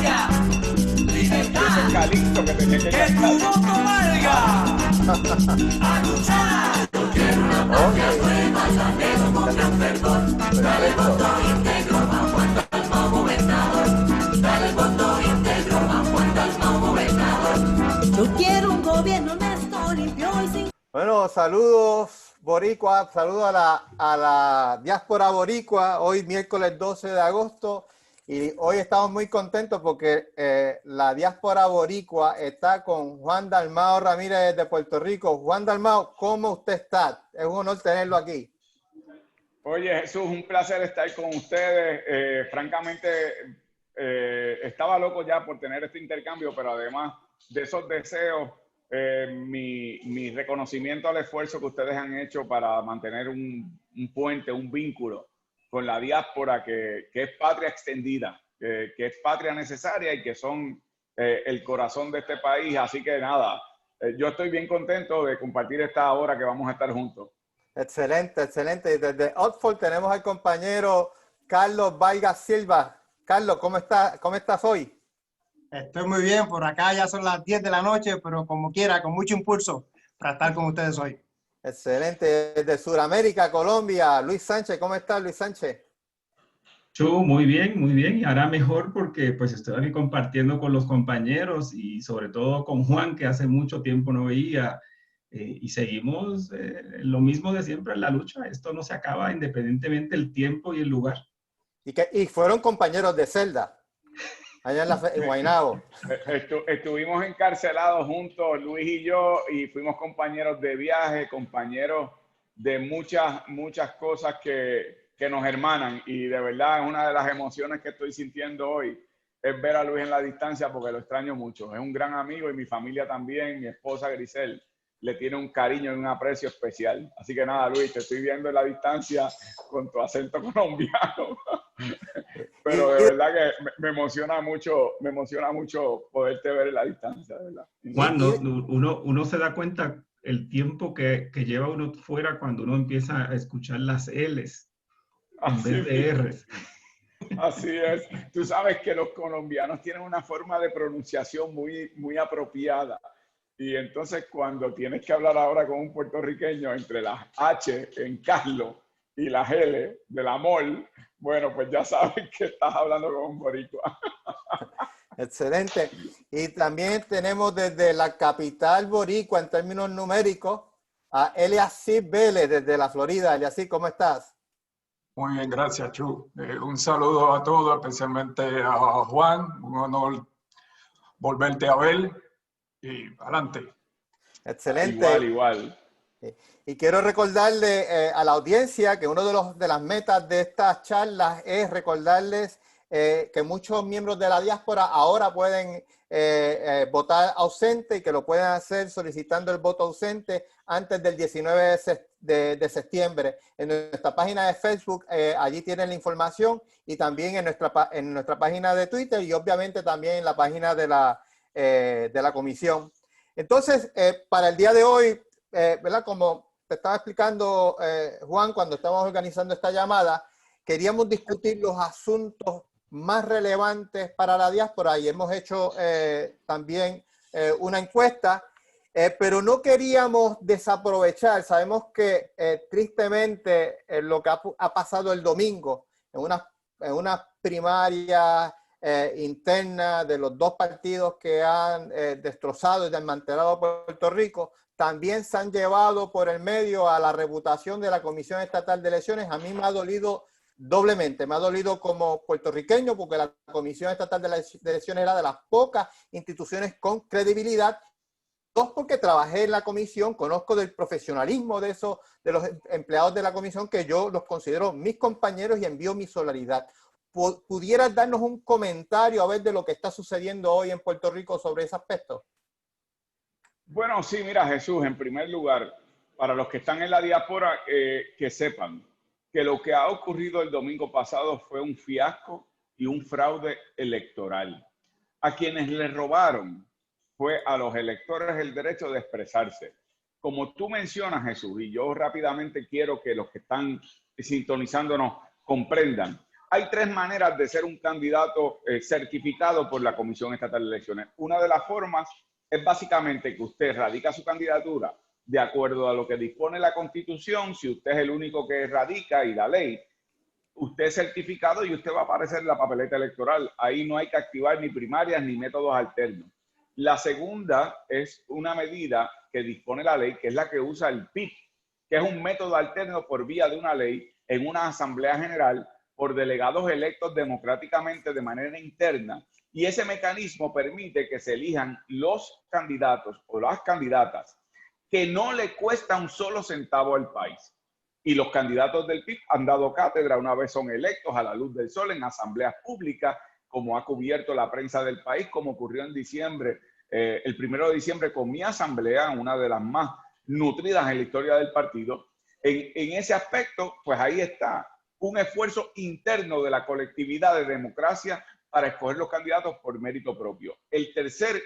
democracia, libertad, Ese calixto que tenía que que tu voto valga. A luchar. Yo quiero una patria nueva, la leo con gran fervor. Dale voto íntegro, vamos al Dalmau gobernador. Dale voto íntegro, vamos al Dalmau gobernador. Yo quiero un gobierno honesto, limpio y sin... Bueno, saludos boricua, saludos a la diáspora boricua, hoy miércoles 12 de agosto y hoy estamos muy contentos porque la diáspora boricua está con Juan Dalmau Ramírez de Puerto Rico. Juan Dalmau, ¿cómo usted está? Es un honor tenerlo aquí. Oye, Jesús, un placer estar con ustedes. Francamente, estaba loco ya por tener este intercambio, pero además de esos deseos, mi reconocimiento al esfuerzo que ustedes han hecho para mantener un puente, un vínculo con la diáspora que es patria extendida, que es patria necesaria y que son el corazón de este país. Así que nada, yo estoy bien contento de compartir esta hora que vamos a estar juntos. Excelente, excelente. Y desde Oxford tenemos al compañero Carlos Vargas Silva. Carlos, ¿cómo estás hoy? Estoy muy bien, por acá ya son las 10 de la noche, pero como quiera, con mucho impulso para estar con ustedes hoy. Excelente. Desde Sudamérica, Colombia, Luis Sánchez. ¿Cómo estás, Luis Sánchez? Yo muy bien, y ahora mejor porque pues estoy aquí compartiendo con los compañeros y sobre todo con Juan, que hace mucho tiempo no veía, y seguimos lo mismo de siempre en la lucha. Esto no se acaba independientemente del tiempo y el lugar. Y fueron compañeros de celda. Allá en Guaynabo. Estuvimos encarcelados juntos, Luis y yo, y fuimos compañeros de viaje, compañeros de muchas cosas que nos hermanan. Y de verdad, una de las emociones que estoy sintiendo hoy es ver a Luis en la distancia porque lo extraño mucho. Es un gran amigo y mi familia también, mi esposa Grisel, le tiene un cariño y un aprecio especial. Así que nada, Luis, te estoy viendo en la distancia con tu acento colombiano. Pero de verdad que me emociona mucho poderte ver en la distancia, de verdad. Juan, uno se da cuenta el tiempo que lleva uno fuera cuando uno empieza a escuchar las L's en vez de R's. Así es. Tú sabes que los colombianos tienen una forma de pronunciación muy apropiada. Y entonces cuando tienes que hablar ahora con un puertorriqueño entre las H en Carlos y las L del amor, bueno, pues ya sabes que estás hablando con un boricua. Excelente. Y también tenemos desde la capital boricua en términos numéricos a Eliasib Vélez desde la Florida. Eliasib, ¿cómo estás? Muy bien, gracias, Chu. Un saludo a todos, especialmente a Juan. Un honor volverte a ver. Y adelante. Excelente. Igual. Y quiero recordarle a la audiencia que una de las metas de estas charlas es recordarles que muchos miembros de la diáspora ahora pueden votar ausente y que lo pueden hacer solicitando el voto ausente antes del 19 de septiembre. En nuestra página de Facebook, allí tienen la información y también en nuestra página de Twitter y obviamente también en la página de la comisión. Entonces, para el día de hoy, ¿verdad? Como te estaba explicando Juan cuando estábamos organizando esta llamada, queríamos discutir los asuntos más relevantes para la diáspora y hemos hecho también una encuesta, pero no queríamos desaprovechar. Sabemos que tristemente lo que ha pasado el domingo en unas primarias internas de los dos partidos que han destrozado y desmantelado Puerto Rico, también se han llevado por el medio a la reputación de la Comisión Estatal de Elecciones. A mí me ha dolido doblemente. Me ha dolido como puertorriqueño porque la Comisión Estatal de Elecciones era de las pocas instituciones con credibilidad. Dos, porque trabajé en la comisión, conozco del profesionalismo de los empleados de la comisión, que yo los considero mis compañeros y envío mi solidaridad. ¿Pudieras darnos un comentario a ver de lo que está sucediendo hoy en Puerto Rico sobre ese aspecto? Bueno, sí, mira, Jesús, en primer lugar, para los que están en la diáspora, que sepan que lo que ha ocurrido el domingo pasado fue un fiasco y un fraude electoral. A quienes le robaron fue a los electores el derecho de expresarse. Como tú mencionas, Jesús, y yo rápidamente quiero que los que están sintonizándonos comprendan, Hay tres maneras de ser un candidato certificado por la Comisión Estatal de Elecciones. Una de las formas es básicamente que usted radica su candidatura de acuerdo a lo que dispone la Constitución. Si usted es el único que radica y la ley, usted es certificado y usted va a aparecer en la papeleta electoral. Ahí no hay que activar ni primarias ni métodos alternos. La segunda es una medida que dispone la ley, que es la que usa el PIB, que es un método alterno por vía de una ley en una asamblea general por delegados electos democráticamente de manera interna. Y ese mecanismo permite que se elijan los candidatos o las candidatas que no le cuesta un solo centavo al país. Y los candidatos del PIB han dado cátedra una vez son electos a la luz del sol en asambleas públicas, como ha cubierto la prensa del país, como ocurrió en diciembre, el 1 de diciembre con mi asamblea, una de las más nutridas en la historia del partido. En ese aspecto, pues ahí está un esfuerzo interno de la colectividad de democracia para escoger los candidatos por mérito propio. El tercer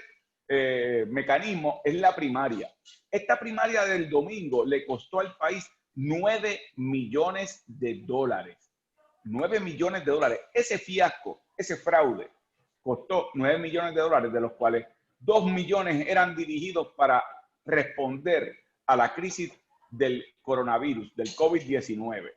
mecanismo es la primaria. Esta primaria del domingo le costó al país 9 millones de dólares. 9 millones de dólares. Ese fiasco, ese fraude, costó 9 millones de dólares, de los cuales 2 millones eran dirigidos para responder a la crisis del coronavirus, del COVID-19,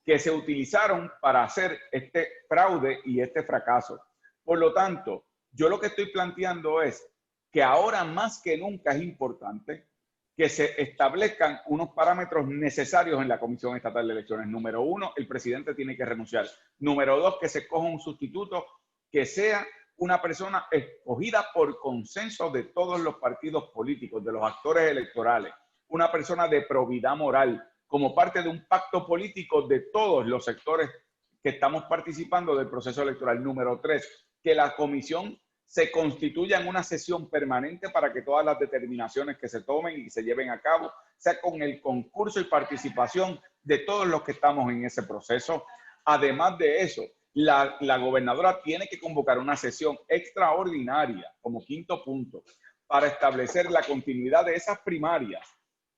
que se utilizaron para hacer este fraude y este fracaso. Por lo tanto, yo lo que estoy planteando es que ahora más que nunca es importante que se establezcan unos parámetros necesarios en la Comisión Estatal de Elecciones. Número uno, el presidente tiene que renunciar. Número dos, que se escoja un sustituto que sea una persona escogida por consenso de todos los partidos políticos, de los actores electorales, una persona de probidad moral, como parte de un pacto político de todos los sectores que estamos participando del proceso electoral. Número tres, que la comisión se constituya en una sesión permanente para que todas las determinaciones que se tomen y se lleven a cabo sea con el concurso y participación de todos los que estamos en ese proceso. Además de eso, la gobernadora tiene que convocar una sesión extraordinaria como quinto punto para establecer la continuidad de esas primarias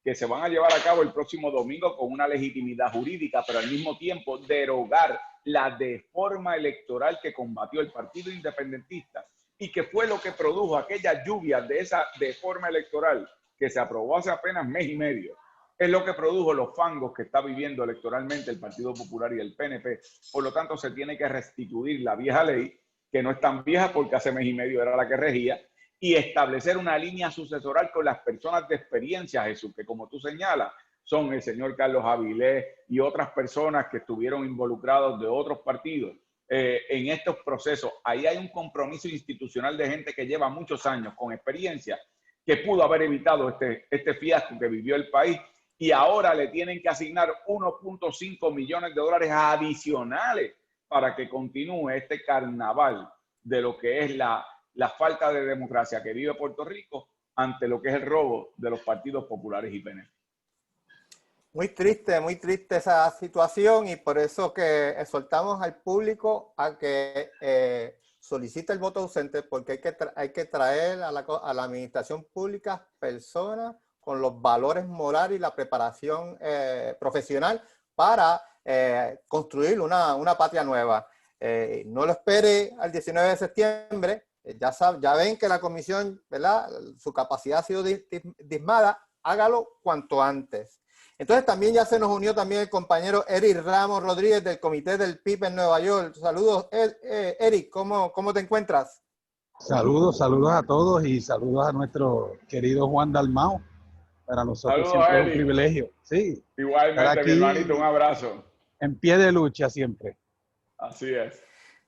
que se van a llevar a cabo el próximo domingo con una legitimidad jurídica, pero al mismo tiempo derogar la deforma electoral que combatió el Partido Independentista y que fue lo que produjo aquella lluvia de esa deforma electoral que se aprobó hace apenas mes y medio. Es lo que produjo los fangos que está viviendo electoralmente el Partido Popular y el PNP. Por lo tanto, se tiene que restituir la vieja ley, que no es tan vieja porque hace mes y medio era la que regía, y establecer una línea sucesoral con las personas de experiencia, Jesús, que como tú señalas, son el señor Carlos Avilés y otras personas que estuvieron involucrados de otros partidos en estos procesos. Ahí hay un compromiso institucional de gente que lleva muchos años con experiencia, que pudo haber evitado este fiasco que vivió el país, y ahora le tienen que asignar 1.5 millones de dólares adicionales para que continúe este carnaval de lo que es la falta de democracia que vive Puerto Rico ante lo que es el robo de los partidos populares y PNP. Muy triste esa situación, y por eso que exhortamos al público a que solicite el voto ausente, porque hay que traer a la administración pública personas con los valores morales y la preparación profesional para construir una patria nueva. No lo espere al 19 de septiembre. Ya ven que la comisión, ¿verdad?, su capacidad ha sido diezmada. Hágalo cuanto antes. Entonces también ya se nos unió también el compañero Eric Ramos Rodríguez del Comité del PIB en Nueva York. Saludos, Eric, ¿cómo te encuentras? Saludos a todos y saludos a nuestro querido Juan Dalmau. Para nosotros saludos, siempre es Eric. un privilegio. Sí, Igualmente, mi hermanito, un abrazo. En pie de lucha siempre. Así es.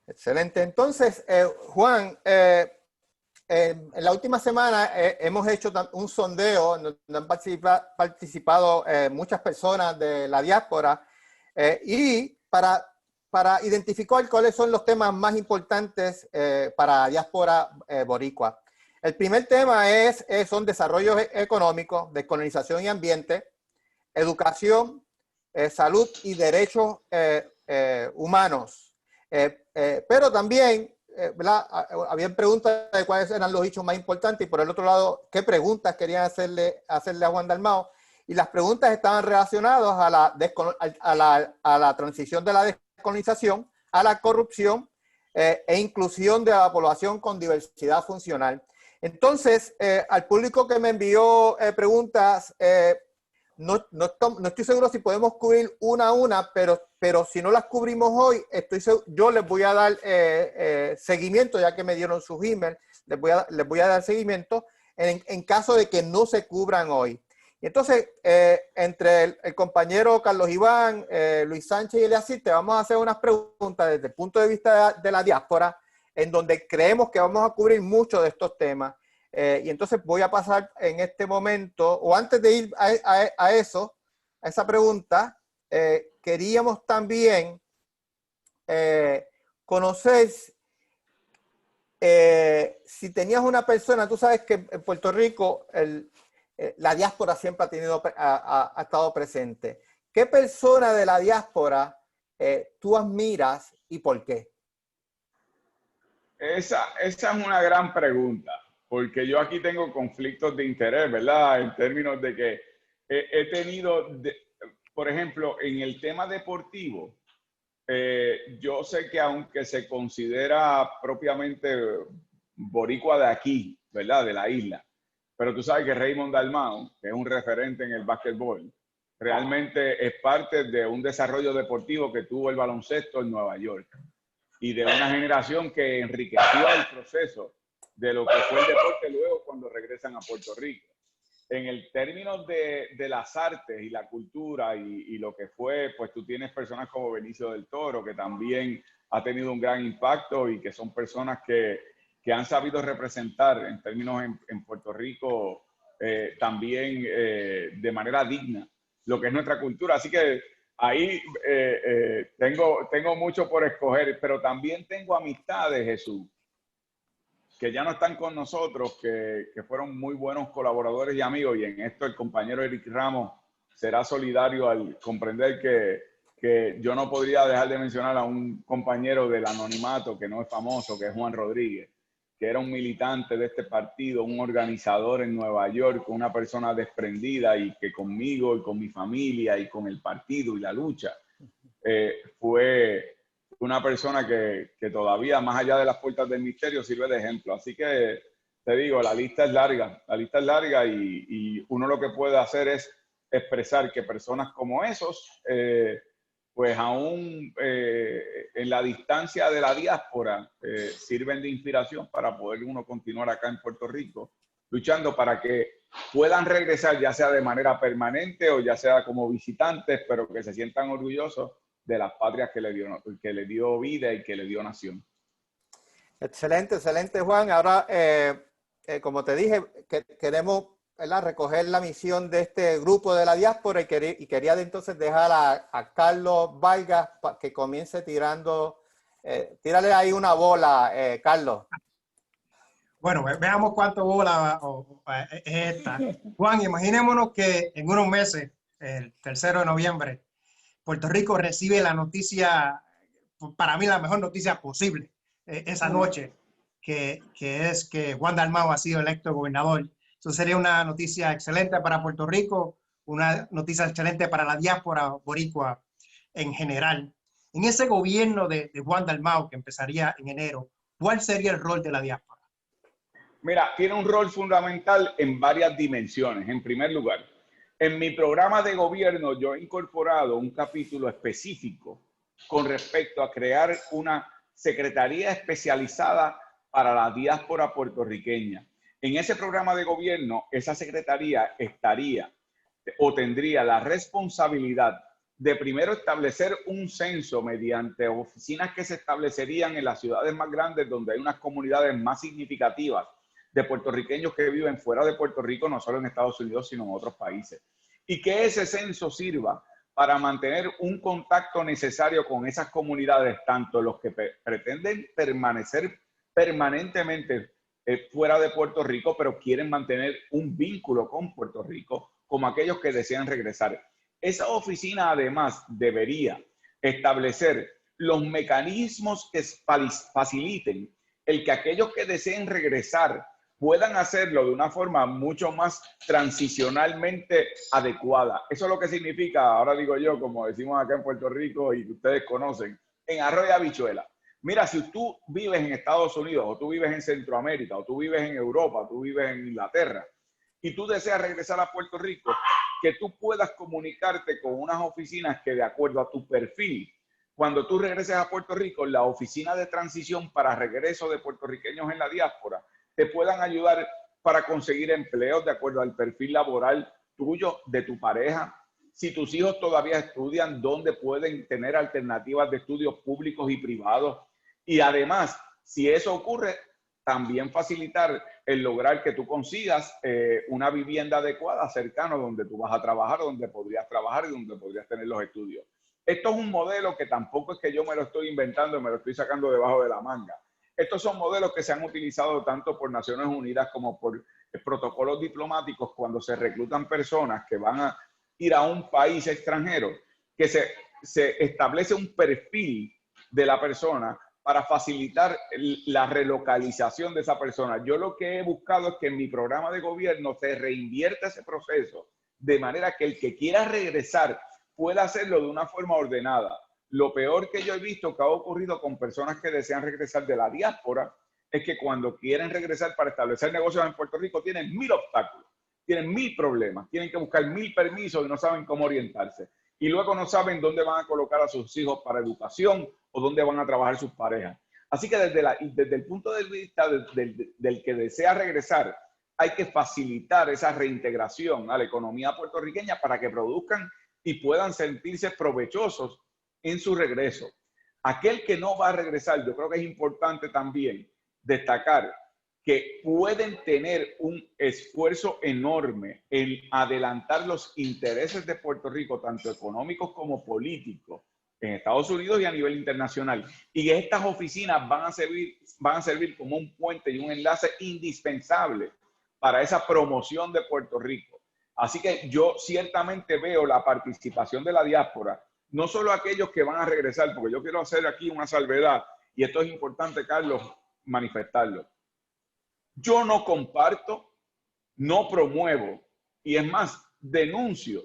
Excelente. Entonces, Juan, en la última semana hemos hecho un sondeo donde han participado muchas personas de la diáspora y para identificar cuáles son los temas más importantes para la diáspora boricua. El primer tema son desarrollo económico, descolonización y ambiente, educación, salud y derechos humanos. Pero también habían preguntas de cuáles eran los hechos más importantes, y por el otro lado, qué preguntas querían hacerle a Juan Dalmau. Y las preguntas estaban relacionadas a la transición de la descolonización, a la corrupción e inclusión de la población con diversidad funcional. Entonces, al público que me envió preguntas, no estoy seguro si podemos cubrir una a una, pero si no las cubrimos hoy, yo les voy a dar seguimiento, ya que me dieron sus emails, les voy a dar seguimiento en caso de que no se cubran hoy. Y entonces, entre el compañero Carlos Iván, Luis Sánchez y Eliasir, te vamos a hacer unas preguntas desde el punto de vista de la diáspora, en donde creemos que vamos a cubrir mucho de estos temas. Y entonces voy a pasar en este momento, o antes de ir a esa pregunta, queríamos también conocer si tenías una persona. Tú sabes que en Puerto Rico la diáspora siempre ha estado presente. ¿Qué persona de la diáspora tú admiras y por qué? Esa es una gran pregunta, porque yo aquí tengo conflictos de interés, ¿verdad? En términos de que he tenido, por ejemplo, en el tema deportivo, yo sé que aunque se considera propiamente boricua de aquí, ¿verdad? De la isla, pero tú sabes que Raymond Dalmau, que es un referente en el básquetbol, realmente es parte de un desarrollo deportivo que tuvo el baloncesto en Nueva York y de una generación que enriqueció el proceso de lo que fue el deporte luego cuando regresan a Puerto Rico. En el término de las artes y la cultura y lo que fue, pues tú tienes personas como Benicio del Toro, que también ha tenido un gran impacto y que son personas que han sabido representar en términos en Puerto Rico también de manera digna lo que es nuestra cultura. Así que ahí tengo mucho por escoger, pero también tengo amistades, Jesús, que ya no están con nosotros, que fueron muy buenos colaboradores y amigos, y en esto el compañero Eric Ramos será solidario al comprender que yo no podría dejar de mencionar a un compañero del anonimato que no es famoso, que es Juan Rodríguez, que era un militante de este partido, un organizador en Nueva York, una persona desprendida y que conmigo y con mi familia y con el partido y la lucha fue una persona que todavía, más allá de las puertas del misterio, sirve de ejemplo. Así que te digo, la lista es larga y uno lo que puede hacer es expresar que personas como esos, pues aún en la distancia de la diáspora, sirven de inspiración para poder uno continuar acá en Puerto Rico, luchando para que puedan regresar, ya sea de manera permanente o ya sea como visitantes, pero que se sientan orgullosos de las patrias que le dio vida y que le dio nación. Excelente, excelente, Juan. Ahora, como te dije, queremos, ¿verdad?, recoger la misión de este grupo de la diáspora y quería entonces dejar a Carlos Vargas que comience tirando. Tírale ahí una bola, Carlos. Bueno, veamos cuánto bola es esta. Juan, imaginémonos que en unos meses, el 3 de noviembre, Puerto Rico recibe la noticia, para mí la mejor noticia posible, esa noche, que es que Juan Dalmau ha sido electo gobernador. Eso sería una noticia excelente para Puerto Rico, una noticia excelente para la diáspora boricua en general. En ese gobierno de Juan Dalmau, que empezaría en enero, ¿cuál sería el rol de la diáspora? Mira, tiene un rol fundamental en varias dimensiones. En primer lugar, en mi programa de gobierno yo he incorporado un capítulo específico con respecto a crear una secretaría especializada para la diáspora puertorriqueña. En ese programa de gobierno, esa secretaría estaría o tendría la responsabilidad de primero establecer un censo mediante oficinas que se establecerían en las ciudades más grandes donde hay unas comunidades más significativas de puertorriqueños que viven fuera de Puerto Rico, no solo en Estados Unidos, sino en otros países. Y que ese censo sirva para mantener un contacto necesario con esas comunidades, tanto los que pretenden permanecer permanentemente fuera de Puerto Rico, pero quieren mantener un vínculo con Puerto Rico, como aquellos que desean regresar. Esa oficina además debería establecer los mecanismos que faciliten el que aquellos que deseen regresar puedan hacerlo de una forma mucho más transicionalmente adecuada. Eso es lo que significa, ahora digo yo, como decimos acá en Puerto Rico y ustedes conocen, en arroz y habichuela. Mira, si tú vives en Estados Unidos, o tú vives en Centroamérica, o tú vives en Europa, o tú vives en Inglaterra, y tú deseas regresar a Puerto Rico, que tú puedas comunicarte con unas oficinas que de acuerdo a tu perfil, cuando tú regreses a Puerto Rico, la oficina de transición para regreso de puertorriqueños en la diáspora, te puedan ayudar para conseguir empleos de acuerdo al perfil laboral tuyo, de tu pareja. Si tus hijos todavía estudian, ¿dónde pueden tener alternativas de estudios públicos y privados? Y además, si eso ocurre, también facilitar el lograr que tú consigas una vivienda adecuada cercano donde tú vas a trabajar, donde podrías trabajar y donde podrías tener los estudios. Esto es un modelo que tampoco es que yo me lo estoy inventando, me lo estoy sacando debajo de la manga. Estos son modelos que se han utilizado tanto por Naciones Unidas como por protocolos diplomáticos cuando se reclutan personas que van a ir a un país extranjero, que se establece un perfil de la persona para facilitar la relocalización de esa persona. Yo lo que he buscado es que en mi programa de gobierno se reinvierta ese proceso de manera que el que quiera regresar pueda hacerlo de una forma ordenada. Lo peor que yo he visto que ha ocurrido con personas que desean regresar de la diáspora es que cuando quieren regresar para establecer negocios en Puerto Rico tienen 1000 obstáculos, tienen 1000 problemas, tienen que buscar 1000 permisos y no saben cómo orientarse. Y luego no saben dónde van a colocar a sus hijos para educación o dónde van a trabajar sus parejas. Así que desde el punto de vista del que desea regresar, hay que facilitar esa reintegración a la economía puertorriqueña para que produzcan y puedan sentirse provechosos en su regreso. Aquel que no va a regresar, yo creo que es importante también destacar que pueden tener un esfuerzo enorme en adelantar los intereses de Puerto Rico, tanto económicos como políticos, en Estados Unidos y a nivel internacional. Y estas oficinas van a servir como un puente y un enlace indispensable para esa promoción de Puerto Rico. Así que yo ciertamente veo la participación de la diáspora, no solo aquellos que van a regresar, porque yo quiero hacer aquí una salvedad, y esto es importante, Carlos, manifestarlo. Yo no comparto, no promuevo, y es más, denuncio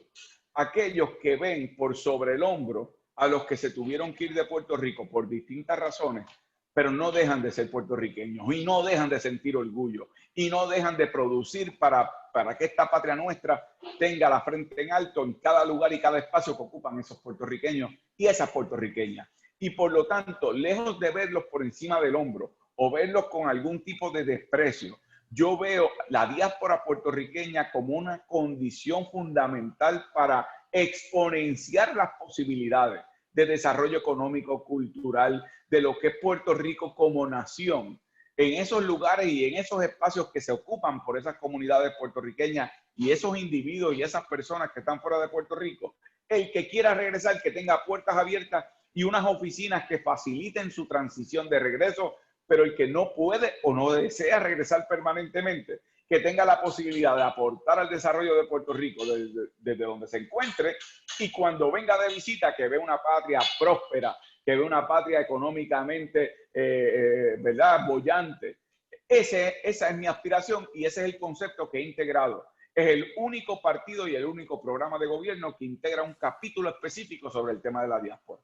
a aquellos que ven por sobre el hombro a los que se tuvieron que ir de Puerto Rico por distintas razones, pero no dejan de ser puertorriqueños y no dejan de sentir orgullo y no dejan de producir para que esta patria nuestra tenga la frente en alto en cada lugar y cada espacio que ocupan esos puertorriqueños y esas puertorriqueñas. Y por lo tanto, lejos de verlos por encima del hombro o verlos con algún tipo de desprecio, yo veo la diáspora puertorriqueña como una condición fundamental para exponenciar las posibilidades de desarrollo económico, cultural, de lo que es Puerto Rico como nación, en esos lugares y en esos espacios que se ocupan por esas comunidades puertorriqueñas y esos individuos y esas personas que están fuera de Puerto Rico. El que quiera regresar, que tenga puertas abiertas y unas oficinas que faciliten su transición de regreso, pero el que no puede o no desea regresar permanentemente, que tenga la posibilidad de aportar al desarrollo de Puerto Rico desde donde se encuentre, y cuando venga de visita que ve una patria próspera, que ve una patria económicamente, ¿verdad?, boyante. Esa es mi aspiración y ese es el concepto que he integrado. Es el único partido y el único programa de gobierno que integra un capítulo específico sobre el tema de la diáspora.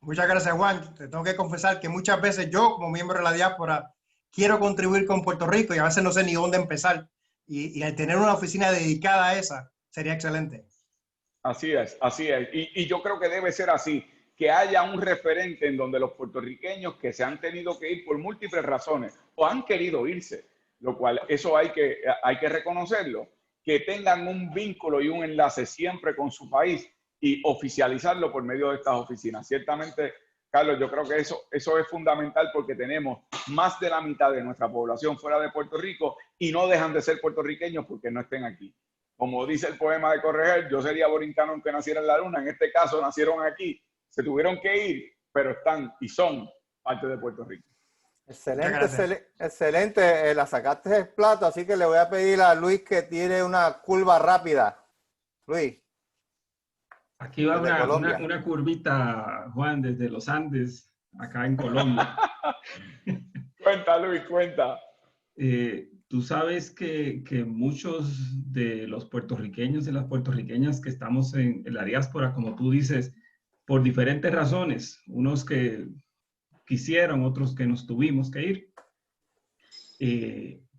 Muchas gracias, Juan. Te tengo que confesar que muchas veces yo, como miembro de la diáspora, quiero contribuir con Puerto Rico y a veces no sé ni dónde empezar. Y al tener una oficina dedicada a esa, sería excelente. Así es, así es. Y yo creo que debe ser así, que haya un referente en donde los puertorriqueños que se han tenido que ir por múltiples razones o han querido irse, lo cual eso hay que reconocerlo, que tengan un vínculo y un enlace siempre con su país y oficializarlo por medio de estas oficinas. Ciertamente, Carlos, yo creo que eso es fundamental porque tenemos más de la mitad de nuestra población fuera de Puerto Rico y no dejan de ser puertorriqueños porque no estén aquí. Como dice el poema de Correger, yo sería borincano aunque naciera en la luna. En este caso nacieron aquí, se tuvieron que ir, pero están y son parte de Puerto Rico. Excelente, excelente. La sacaste del plato, así que le voy a pedir a Luis que tire una curva rápida. Luis. Aquí va una curvita, Juan, desde los Andes, acá en Colombia. Cuenta, Luis, cuenta. Tú sabes que muchos de los puertorriqueños y las puertorriqueñas que estamos en la diáspora, como tú dices, por diferentes razones, unos que quisieron, otros que nos tuvimos que ir,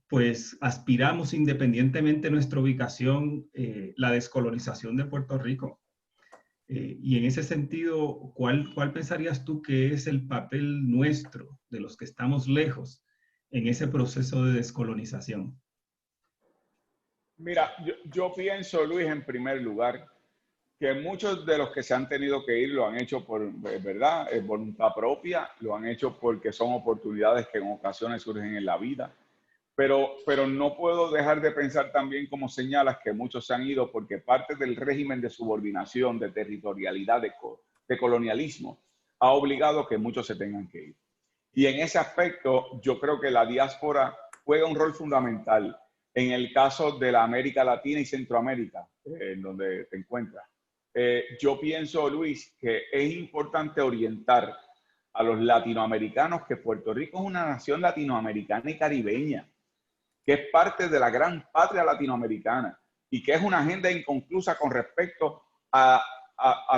pues aspiramos independientemente de nuestra ubicación, la descolonización de Puerto Rico. Y en ese sentido, ¿cuál pensarías tú que es el papel nuestro, de los que estamos lejos, en ese proceso de descolonización? Mira, yo pienso, Luis, en primer lugar, que muchos de los que se han tenido que ir lo han hecho por, ¿verdad?, voluntad propia, lo han hecho porque son oportunidades que en ocasiones surgen en la vida. Pero no puedo dejar de pensar también, como señalas, que muchos se han ido porque parte del régimen de subordinación, de territorialidad, de colonialismo, ha obligado a que muchos se tengan que ir. Y en ese aspecto, yo creo que la diáspora juega un rol fundamental en el caso de la América Latina y Centroamérica, en donde te encuentras. Yo pienso, Luis, que es importante orientar a los latinoamericanos que Puerto Rico es una nación latinoamericana y caribeña, que es parte de la gran patria latinoamericana y que es una agenda inconclusa con respecto a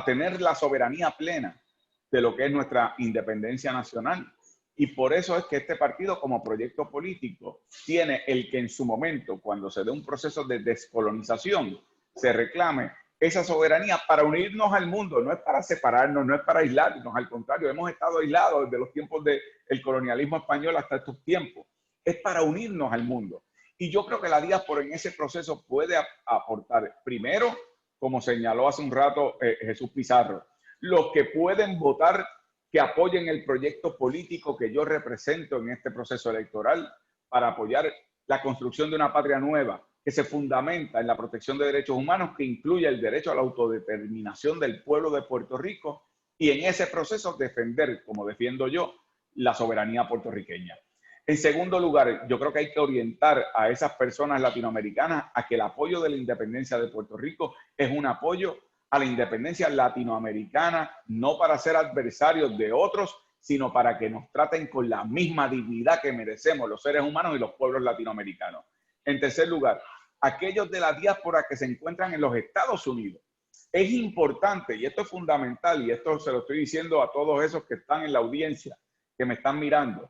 tener la soberanía plena de lo que es nuestra independencia nacional. Y por eso es que este partido, como proyecto político, tiene el que en su momento, cuando se dé un proceso de descolonización, se reclame esa soberanía para unirnos al mundo, no es para separarnos, no es para aislarnos, al contrario, hemos estado aislados desde los tiempos del colonialismo español hasta estos tiempos. Es para unirnos al mundo. Y yo creo que la diáspora en ese proceso puede aportar, primero, como señaló hace un rato Jesús Pizarro, los que pueden votar que apoyen el proyecto político que yo represento en este proceso electoral para apoyar la construcción de una patria nueva que se fundamenta en la protección de derechos humanos, que incluye el derecho a la autodeterminación del pueblo de Puerto Rico y en ese proceso defender, como defiendo yo, la soberanía puertorriqueña. En segundo lugar, yo creo que hay que orientar a esas personas latinoamericanas a que el apoyo de la independencia de Puerto Rico es un apoyo a la independencia latinoamericana, no para ser adversarios de otros, sino para que nos traten con la misma dignidad que merecemos los seres humanos y los pueblos latinoamericanos. En tercer lugar, aquellos de la diáspora que se encuentran en los Estados Unidos. Es importante, y esto es fundamental, y esto se lo estoy diciendo a todos esos que están en la audiencia, que me están mirando.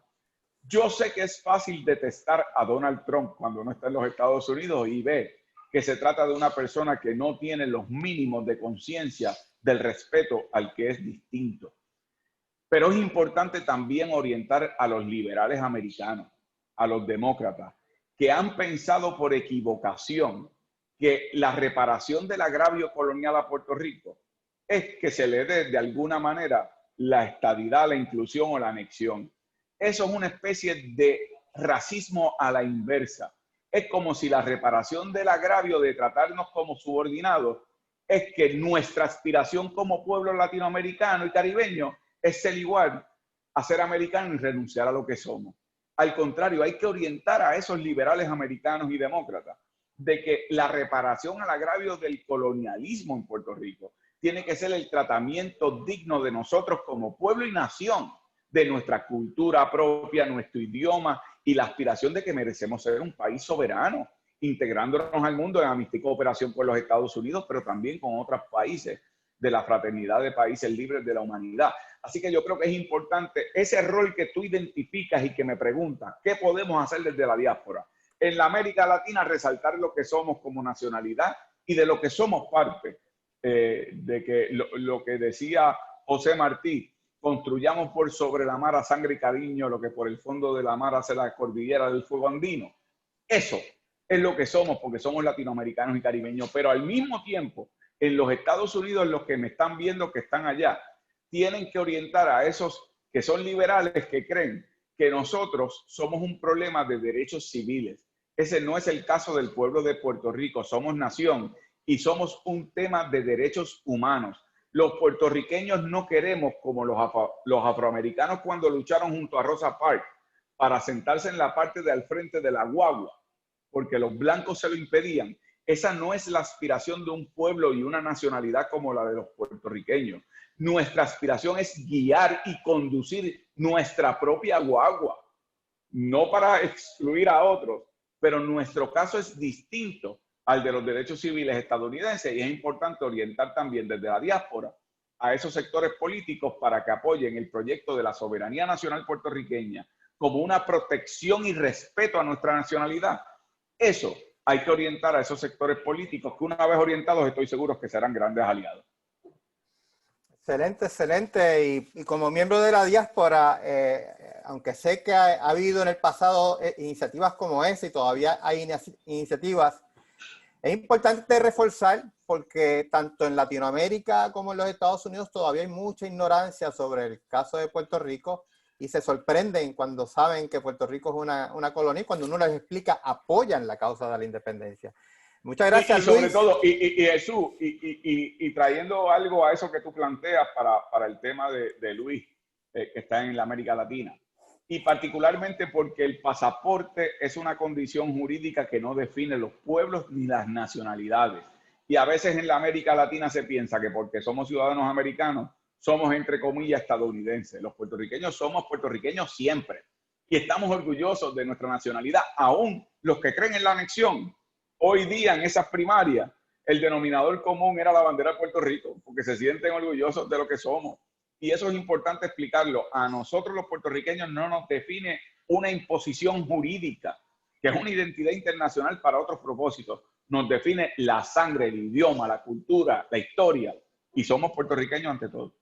Yo sé que es fácil detestar a Donald Trump cuando no está en los Estados Unidos y ve que se trata de una persona que no tiene los mínimos de conciencia del respeto al que es distinto. Pero es importante también orientar a los liberales americanos, a los demócratas, que han pensado por equivocación que la reparación del agravio colonial a Puerto Rico es que se le dé de alguna manera la estadidad, la inclusión o la anexión. Eso es una especie de racismo a la inversa. Es como si la reparación del agravio de tratarnos como subordinados es que nuestra aspiración como pueblo latinoamericano y caribeño es ser igual a ser americano y renunciar a lo que somos. Al contrario, hay que orientar a esos liberales americanos y demócratas de que la reparación al agravio del colonialismo en Puerto Rico tiene que ser el tratamiento digno de nosotros como pueblo y nación, de nuestra cultura propia, nuestro idioma y la aspiración de que merecemos ser un país soberano, integrándonos al mundo en amistad y cooperación con los Estados Unidos, pero también con otros países de la fraternidad de países libres de la humanidad. Así que yo creo que es importante ese rol que tú identificas y que me preguntas, ¿qué podemos hacer desde la diáspora? En la América Latina, resaltar lo que somos como nacionalidad y de lo que somos parte, de que lo que decía José Martí, construyamos por sobre la mar a sangre y cariño lo que por el fondo de la mar hace la cordillera del fuego andino. Eso es lo que somos, porque somos latinoamericanos y caribeños, pero al mismo tiempo, en los Estados Unidos, los que me están viendo que están allá, tienen que orientar a esos que son liberales, que creen que nosotros somos un problema de derechos civiles. Ese no es el caso del pueblo de Puerto Rico. Somos nación y somos un tema de derechos humanos. Los puertorriqueños no queremos, como los afroamericanos cuando lucharon junto a Rosa Parks para sentarse en la parte de al frente de la guagua, porque los blancos se lo impedían. Esa no es la aspiración de un pueblo y una nacionalidad como la de los puertorriqueños. Nuestra aspiración es guiar y conducir nuestra propia guagua, no para excluir a otros, pero nuestro caso es distinto al de los derechos civiles estadounidenses y es importante orientar también desde la diáspora a esos sectores políticos para que apoyen el proyecto de la soberanía nacional puertorriqueña como una protección y respeto a nuestra nacionalidad, eso hay que orientar a esos sectores políticos que una vez orientados estoy seguro que serán grandes aliados. Excelente, excelente. Y como miembro de la diáspora, aunque sé que ha habido en el pasado iniciativas como esa y todavía hay iniciativas, es importante reforzar porque tanto en Latinoamérica como en los Estados Unidos todavía hay mucha ignorancia sobre el caso de Puerto Rico y se sorprenden cuando saben que Puerto Rico es una colonia y cuando uno les explica apoyan la causa de la independencia. Muchas gracias, y sobre Luis. todo, Jesús, y trayendo algo a eso que tú planteas para el tema de Luis, que está en la América Latina. Y particularmente porque el pasaporte es una condición jurídica que no define los pueblos ni las nacionalidades. Y a veces en la América Latina se piensa que porque somos ciudadanos americanos, somos entre comillas estadounidenses. Los puertorriqueños somos puertorriqueños siempre. Y estamos orgullosos de nuestra nacionalidad, aún los que creen en la anexión. Hoy día en esas primarias, el denominador común era la bandera de Puerto Rico, porque se sienten orgullosos de lo que somos. Y eso es importante explicarlo. A nosotros los puertorriqueños no nos define una imposición jurídica, que es una identidad internacional para otros propósitos. Nos define la sangre, el idioma, la cultura, la historia. Y somos puertorriqueños ante todo.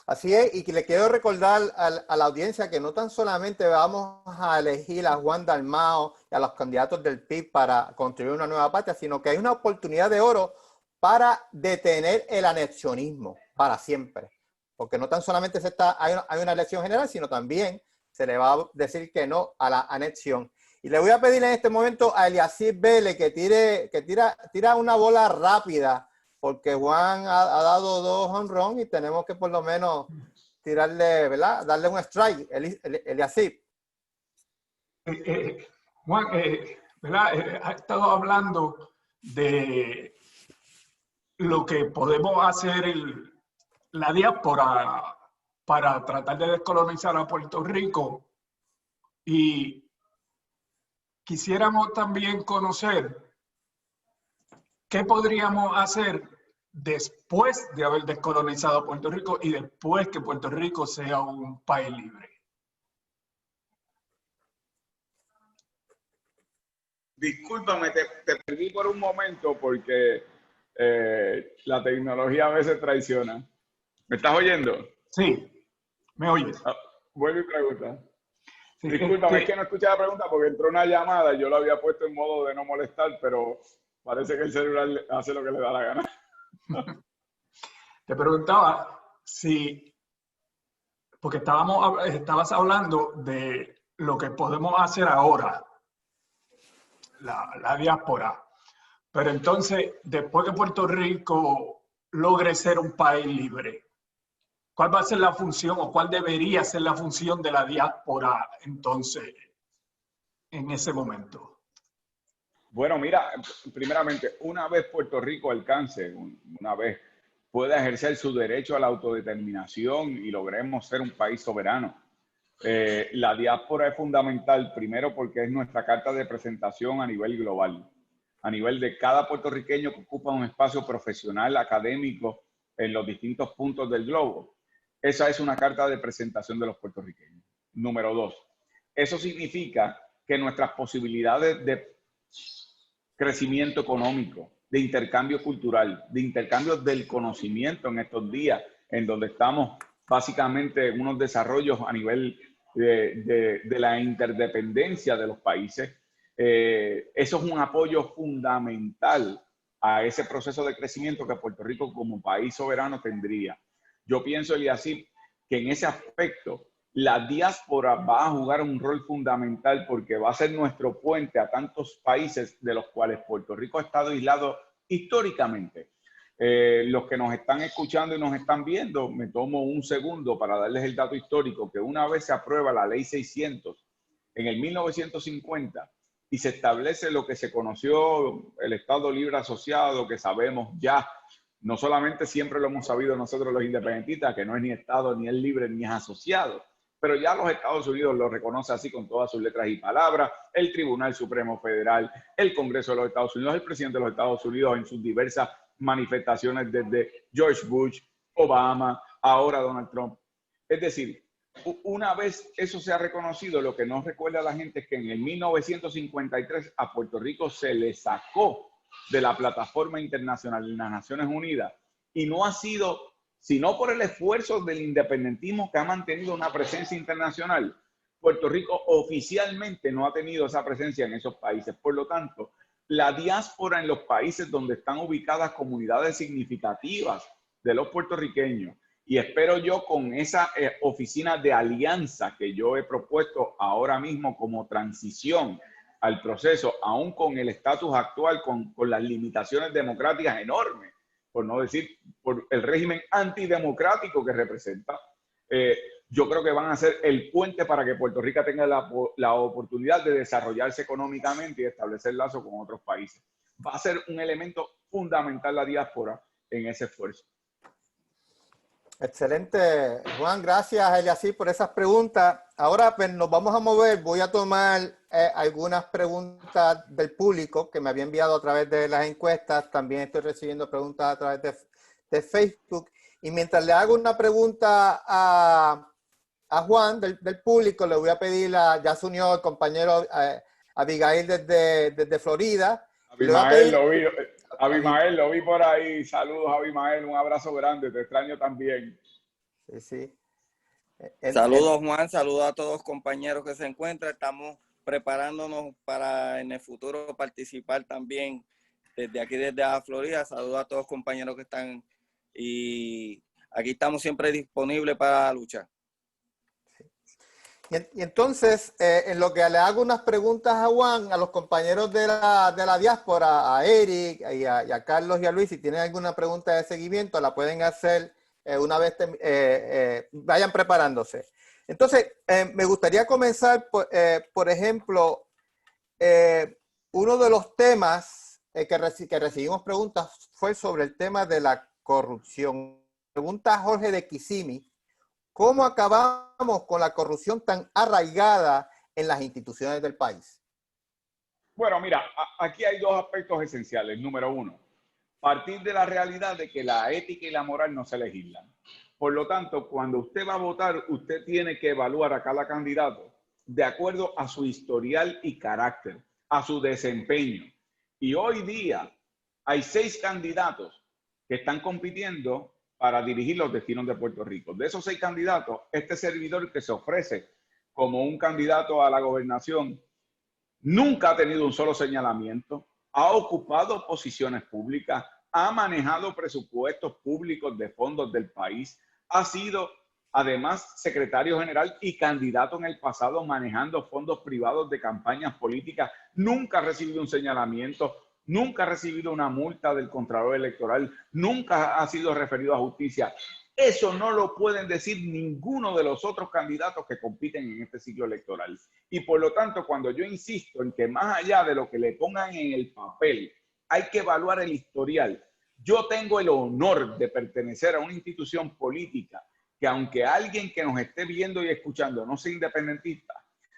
Así es, y que le quiero recordar a la audiencia que no tan solamente vamos a elegir a Juan Dalmau y a los candidatos del PIB para construir una nueva patria, sino que hay una oportunidad de oro para detener el anexionismo para siempre. Porque no tan solamente hay una elección general, sino también se le va a decir que no a la anexión. Y le voy a pedir en este momento a Eliasib Vélez que tira una bola rápida, porque Juan ha dado 2 home runs y tenemos que por lo menos tirarle, ¿verdad? Darle un strike, Eliasib. Juan, ¿verdad? Ha estado hablando de lo que podemos hacer la diáspora para tratar de descolonizar a Puerto Rico, y quisiéramos también conocer qué podríamos hacer después de haber descolonizado Puerto Rico y después que Puerto Rico sea un país libre. Discúlpame, te perdí por un momento porque la tecnología a veces traiciona. ¿Me estás oyendo? Sí, ¿me oyes? Vuelve y pregunta. Sí, Discúlpame, es que no escuché la pregunta porque entró una llamada y yo la había puesto en modo de no molestar, pero parece que el celular hace lo que le da la gana. Te preguntaba si, porque estabas hablando de lo que podemos hacer ahora, la diáspora, pero entonces, después que Puerto Rico logre ser un país libre, ¿cuál va a ser la función o cuál debería ser la función de la diáspora entonces en ese momento? Bueno, mira, primeramente, una vez Puerto Rico alcance, una vez pueda ejercer su derecho a la autodeterminación y logremos ser un país soberano, la diáspora es fundamental, primero porque es nuestra carta de presentación a nivel global, a nivel de cada puertorriqueño que ocupa un espacio profesional, académico en los distintos puntos del globo. Esa es una carta de presentación de los puertorriqueños. Número 2, eso significa que nuestras posibilidades de crecimiento económico, de intercambio cultural, de intercambio del conocimiento en estos días, en donde estamos básicamente en unos desarrollos a nivel de la interdependencia de los países. Eso es un apoyo fundamental a ese proceso de crecimiento que Puerto Rico como país soberano tendría. Yo pienso, Eliasib, que en ese aspecto la diáspora va a jugar un rol fundamental porque va a ser nuestro puente a tantos países de los cuales Puerto Rico ha estado aislado históricamente. Los que nos están escuchando y nos están viendo, me tomo un segundo para darles el dato histórico, que una vez se aprueba la Ley 600 en el 1950 y se establece lo que se conoció el Estado Libre Asociado, que sabemos ya, no solamente siempre lo hemos sabido nosotros los independentistas, que no es ni Estado, ni es libre, ni es asociado, pero ya los Estados Unidos lo reconoce así con todas sus letras y palabras, el Tribunal Supremo Federal, el Congreso de los Estados Unidos, el presidente de los Estados Unidos en sus diversas manifestaciones desde George Bush, Obama, ahora Donald Trump. Es decir, una vez eso se ha reconocido, lo que nos recuerda a la gente es que en el 1953 a Puerto Rico se le sacó de la plataforma internacional de las Naciones Unidas y no ha sido, sino por el esfuerzo del independentismo que ha mantenido una presencia internacional. Puerto Rico oficialmente no ha tenido esa presencia en esos países. Por lo tanto, la diáspora en los países donde están ubicadas comunidades significativas de los puertorriqueños, y espero yo con esa oficina de alianza que yo he propuesto ahora mismo como transición al proceso, aún con el estatus actual, con las limitaciones democráticas enormes, por no decir por el régimen antidemocrático que representa, yo creo que van a ser el puente para que Puerto Rico tenga la oportunidad de desarrollarse económicamente y establecer lazos con otros países. Va a ser un elemento fundamental la diáspora en ese esfuerzo. Excelente, Juan. Gracias, Eliasir, por esas preguntas. Ahora pues, nos vamos a mover. Voy a tomar algunas preguntas del público que me había enviado a través de las encuestas. También estoy recibiendo preguntas a través de Facebook. Y mientras le hago una pregunta a Juan del público, le voy a pedir, ya se unió el compañero Abigail desde Florida. Abimael, lo vi por ahí. Saludos, Abimael. Un abrazo grande. Te extraño también. Sí, sí. Saludos, Juan. Saludos a todos los compañeros que se encuentran. Estamos preparándonos para en el futuro participar también desde aquí, desde Florida. Saludos a todos los compañeros que están y aquí estamos siempre disponibles para la lucha. Y entonces, en lo que le hago unas preguntas a Juan, a los compañeros de la diáspora, a Eric y a Carlos y a Luis, si tienen alguna pregunta de seguimiento, la pueden hacer una vez vayan preparándose. Entonces, me gustaría comenzar, por ejemplo, uno de los temas que recibimos preguntas fue sobre el tema de la corrupción. Pregunta Jorge de Kissimmee. ¿Cómo acabamos con la corrupción tan arraigada en las instituciones del país? Bueno, mira, aquí hay dos aspectos esenciales. Número uno, partir de la realidad de que la ética y la moral no se legislan. Por lo tanto, cuando usted va a votar, usted tiene que evaluar a cada candidato de acuerdo a su historial y carácter, a su desempeño. Y hoy día hay 6 candidatos que están compitiendo para dirigir los destinos de Puerto Rico. De esos 6 candidatos, este servidor que se ofrece como un candidato a la gobernación nunca ha tenido un solo señalamiento, ha ocupado posiciones públicas, ha manejado presupuestos públicos de fondos del país, ha sido además secretario general y candidato en el pasado manejando fondos privados de campañas políticas, nunca ha recibido un señalamiento, nunca ha recibido una multa del Contralor Electoral, nunca ha sido referido a justicia. Eso no lo pueden decir ninguno de los otros candidatos que compiten en este ciclo electoral. Y por lo tanto, cuando yo insisto en que más allá de lo que le pongan en el papel, hay que evaluar el historial. Yo tengo el honor de pertenecer a una institución política que aunque alguien que nos esté viendo y escuchando no sea independentista,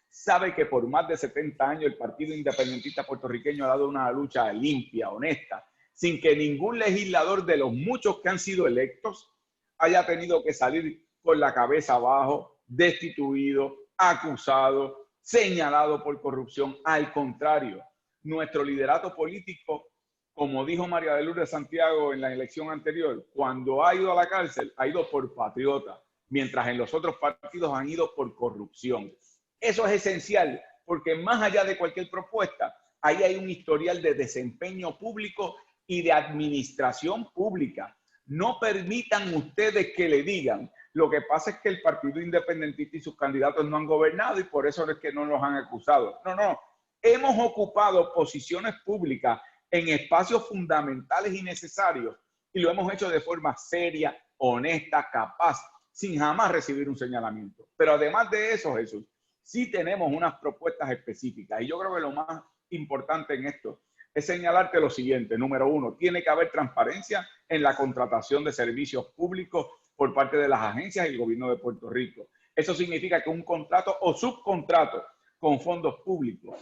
sabe que por más de 70 años el Partido Independentista Puertorriqueño ha dado una lucha limpia, honesta, sin que ningún legislador de los muchos que han sido electos haya tenido que salir con la cabeza abajo, destituido, acusado, señalado por corrupción. Al contrario, nuestro liderato político, como dijo María de Lourdes Santiago en la elección anterior, cuando ha ido a la cárcel, ha ido por patriota, mientras en los otros partidos han ido por corrupción. Eso es esencial, porque más allá de cualquier propuesta, ahí hay un historial de desempeño público y de administración pública. No permitan ustedes que le digan, lo que pasa es que el Partido Independentista y sus candidatos no han gobernado y por eso es que no los han acusado. No, no. Hemos ocupado posiciones públicas en espacios fundamentales y necesarios y lo hemos hecho de forma seria, honesta, capaz, sin jamás recibir un señalamiento. Pero además de eso, Jesús, sí tenemos unas propuestas específicas y yo creo que lo más importante en esto es señalarte lo siguiente. Número uno, tiene que haber transparencia en la contratación de servicios públicos por parte de las agencias y el gobierno de Puerto Rico. Eso significa que un contrato o subcontrato con fondos públicos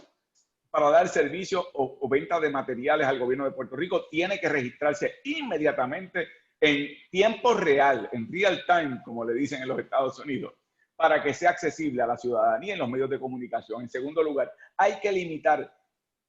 para dar servicios o venta de materiales al gobierno de Puerto Rico tiene que registrarse inmediatamente en tiempo real, en real time, como le dicen en los Estados Unidos, para que sea accesible a la ciudadanía en los medios de comunicación. En segundo lugar, hay que limitar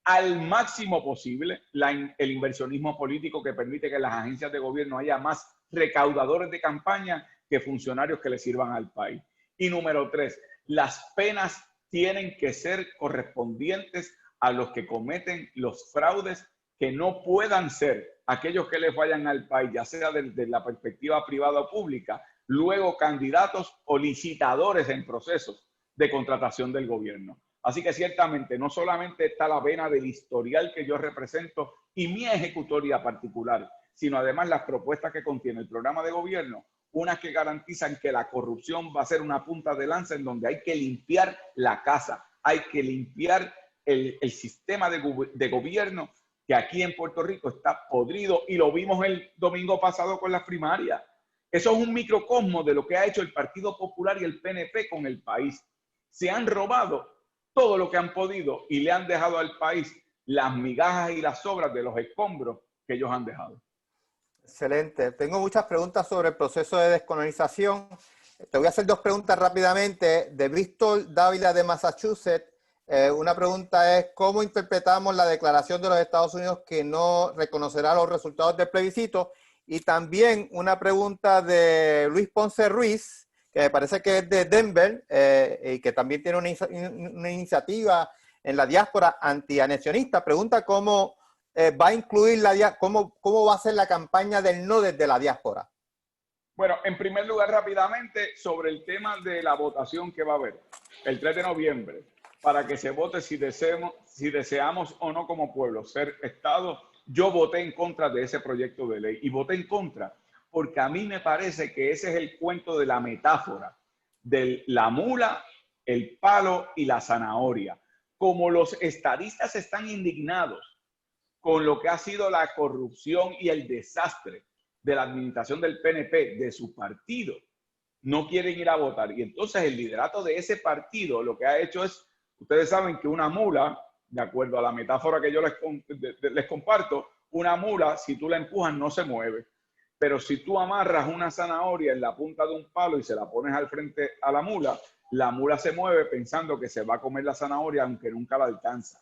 al máximo posible el inversionismo político que permite que en las agencias de gobierno haya más recaudadores de campaña que funcionarios que le sirvan al país. Y número 3, las penas tienen que ser correspondientes a los que cometen los fraudes, que no puedan ser aquellos que le fallan al país, ya sea desde la perspectiva privada o pública, luego candidatos o licitadores en procesos de contratación del gobierno. Así que ciertamente no solamente está la pena del historial que yo represento y mi ejecutoria particular, sino además las propuestas que contiene el programa de gobierno, unas que garantizan que la corrupción va a ser una punta de lanza en donde hay que limpiar la casa, hay que limpiar el sistema de gobierno que aquí en Puerto Rico está podrido, y lo vimos el domingo pasado con las primarias. Eso es un microcosmo de lo que ha hecho el Partido Popular y el PNP con el país. Se han robado todo lo que han podido y le han dejado al país las migajas y las sobras de los escombros que ellos han dejado. Excelente. Tengo muchas preguntas sobre el proceso de descolonización. Te voy a hacer 2 preguntas rápidamente. De Bristol Dávila de Massachusetts, una pregunta es: ¿cómo interpretamos la declaración de los Estados Unidos que no reconocerá los resultados del plebiscito? Y también una pregunta de Luis Ponce Ruiz, que me parece que es de Denver, y que también tiene una iniciativa en la diáspora antianexionista. Pregunta cómo va a incluir cómo va a ser la campaña del no desde la diáspora. Bueno, en primer lugar, rápidamente, sobre el tema de la votación que va a haber el 3 de noviembre, para que se vote si deseamos o no como pueblo ser Estado. Yo voté en contra de ese proyecto de ley, y voté en contra porque a mí me parece que ese es el cuento de la metáfora de la mula, el palo y la zanahoria. Como los estadistas están indignados con lo que ha sido la corrupción y el desastre de la administración del PNP, de su partido, no quieren ir a votar. Y entonces el liderato de ese partido lo que ha hecho es, ustedes saben que una mula, de acuerdo a la metáfora que yo les comparto, una mula, si tú la empujas, no se mueve. Pero si tú amarras una zanahoria en la punta de un palo y se la pones al frente a la mula se mueve pensando que se va a comer la zanahoria, aunque nunca la alcanza.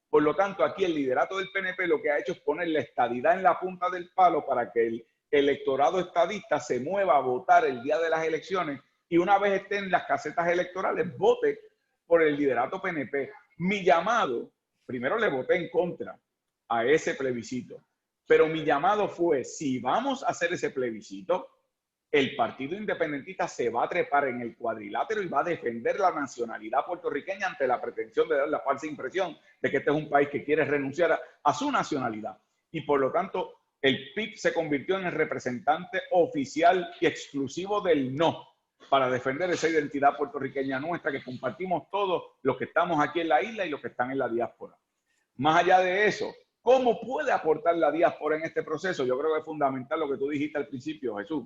Por lo tanto, aquí el liderato del PNP lo que ha hecho es poner la estadidad en la punta del palo para que el electorado estadista se mueva a votar el día de las elecciones, y una vez estén en las casetas electorales, vote por el liderato PNP. Mi llamado, primero le voté en contra a ese plebiscito, pero mi llamado fue: si vamos a hacer ese plebiscito, el Partido Independentista se va a trepar en el cuadrilátero y va a defender la nacionalidad puertorriqueña ante la pretensión de dar la falsa impresión de que este es un país que quiere renunciar a su nacionalidad. Y por lo tanto, el PIB se convirtió en el representante oficial y exclusivo del no, para defender esa identidad puertorriqueña nuestra que compartimos todos los que estamos aquí en la isla y los que están en la diáspora. Más allá de eso, ¿cómo puede aportar la diáspora en este proceso? Yo creo que es fundamental lo que tú dijiste al principio, Jesús.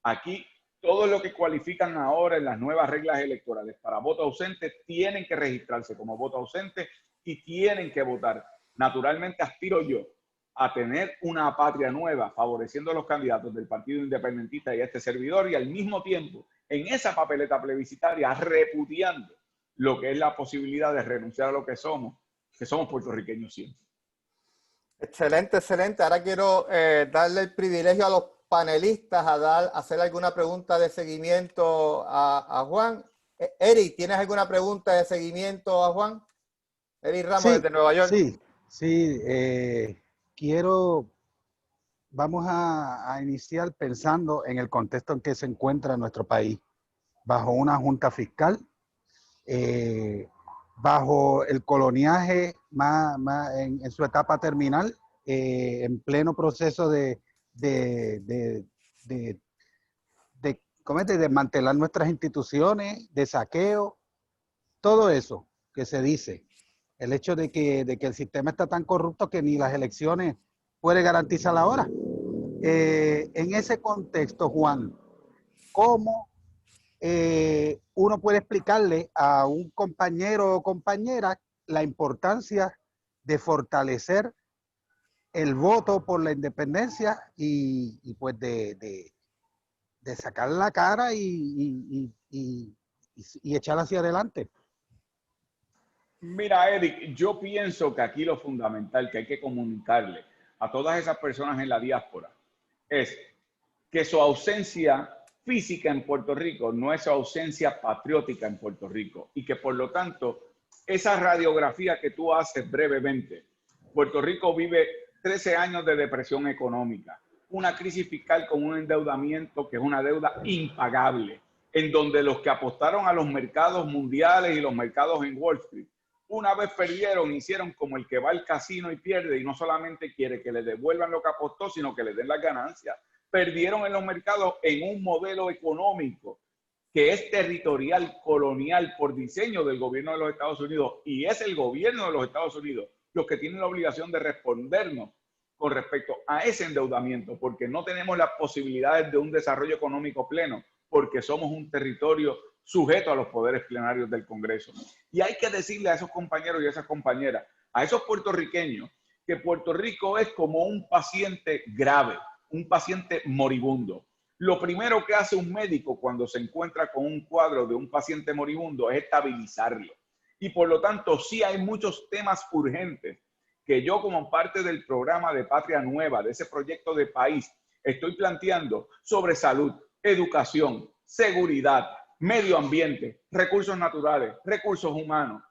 Aquí, todos los que cualifican ahora en las nuevas reglas electorales para voto ausente tienen que registrarse como voto ausente y tienen que votar. Naturalmente, aspiro yo a tener una patria nueva, favoreciendo a los candidatos del Partido Independentista y a este servidor, y al mismo tiempo, en esa papeleta plebiscitaria, repudiando lo que es la posibilidad de renunciar a lo que somos puertorriqueños siempre. Excelente, excelente. Ahora quiero darle el privilegio a los panelistas a hacer alguna pregunta de seguimiento a Juan. Eric, ¿tienes alguna pregunta de seguimiento a Juan? Eric Ramos, sí, desde Nueva York. Sí, vamos a iniciar pensando en el contexto en que se encuentra nuestro país, bajo una junta fiscal, bajo el coloniaje en su etapa terminal, en pleno proceso de desmantelar nuestras instituciones, de saqueo, todo eso que se dice. El hecho de que el sistema está tan corrupto que ni las elecciones puede garantizar ahora. En ese contexto, Juan, ¿cómo uno puede explicarle a un compañero o compañera la importancia de fortalecer el voto por la independencia y pues de sacar la cara y echar hacia adelante. Mira, Eric, yo pienso que aquí lo fundamental que hay que comunicarle a todas esas personas en la diáspora es que su ausencia física en Puerto Rico no es su ausencia patriótica en Puerto Rico y que por lo tanto esa radiografía que tú haces brevemente, Puerto Rico vive 13 años de depresión económica, una crisis fiscal con un endeudamiento que es una deuda impagable, en donde los que apostaron a los mercados mundiales y los mercados en Wall Street, una vez perdieron, hicieron como el que va al casino y pierde y no solamente quiere que le devuelvan lo que apostó, sino que le den las ganancias. Perdieron en los mercados en un modelo económico que es territorial, colonial, por diseño del gobierno de los Estados Unidos, y es el gobierno de los Estados Unidos los que tienen la obligación de respondernos con respecto a ese endeudamiento, porque no tenemos las posibilidades de un desarrollo económico pleno, porque somos un territorio sujeto a los poderes plenarios del Congreso. Y hay que decirle a esos compañeros y a esas compañeras, a esos puertorriqueños, que Puerto Rico es como un paciente grave, un paciente moribundo. Lo primero que hace un médico cuando se encuentra con un cuadro de un paciente moribundo es estabilizarlo. Y por lo tanto, sí hay muchos temas urgentes que yo, como parte del programa de Patria Nueva, de ese proyecto de país, estoy planteando sobre salud, educación, seguridad, medio ambiente, recursos naturales, recursos humanos,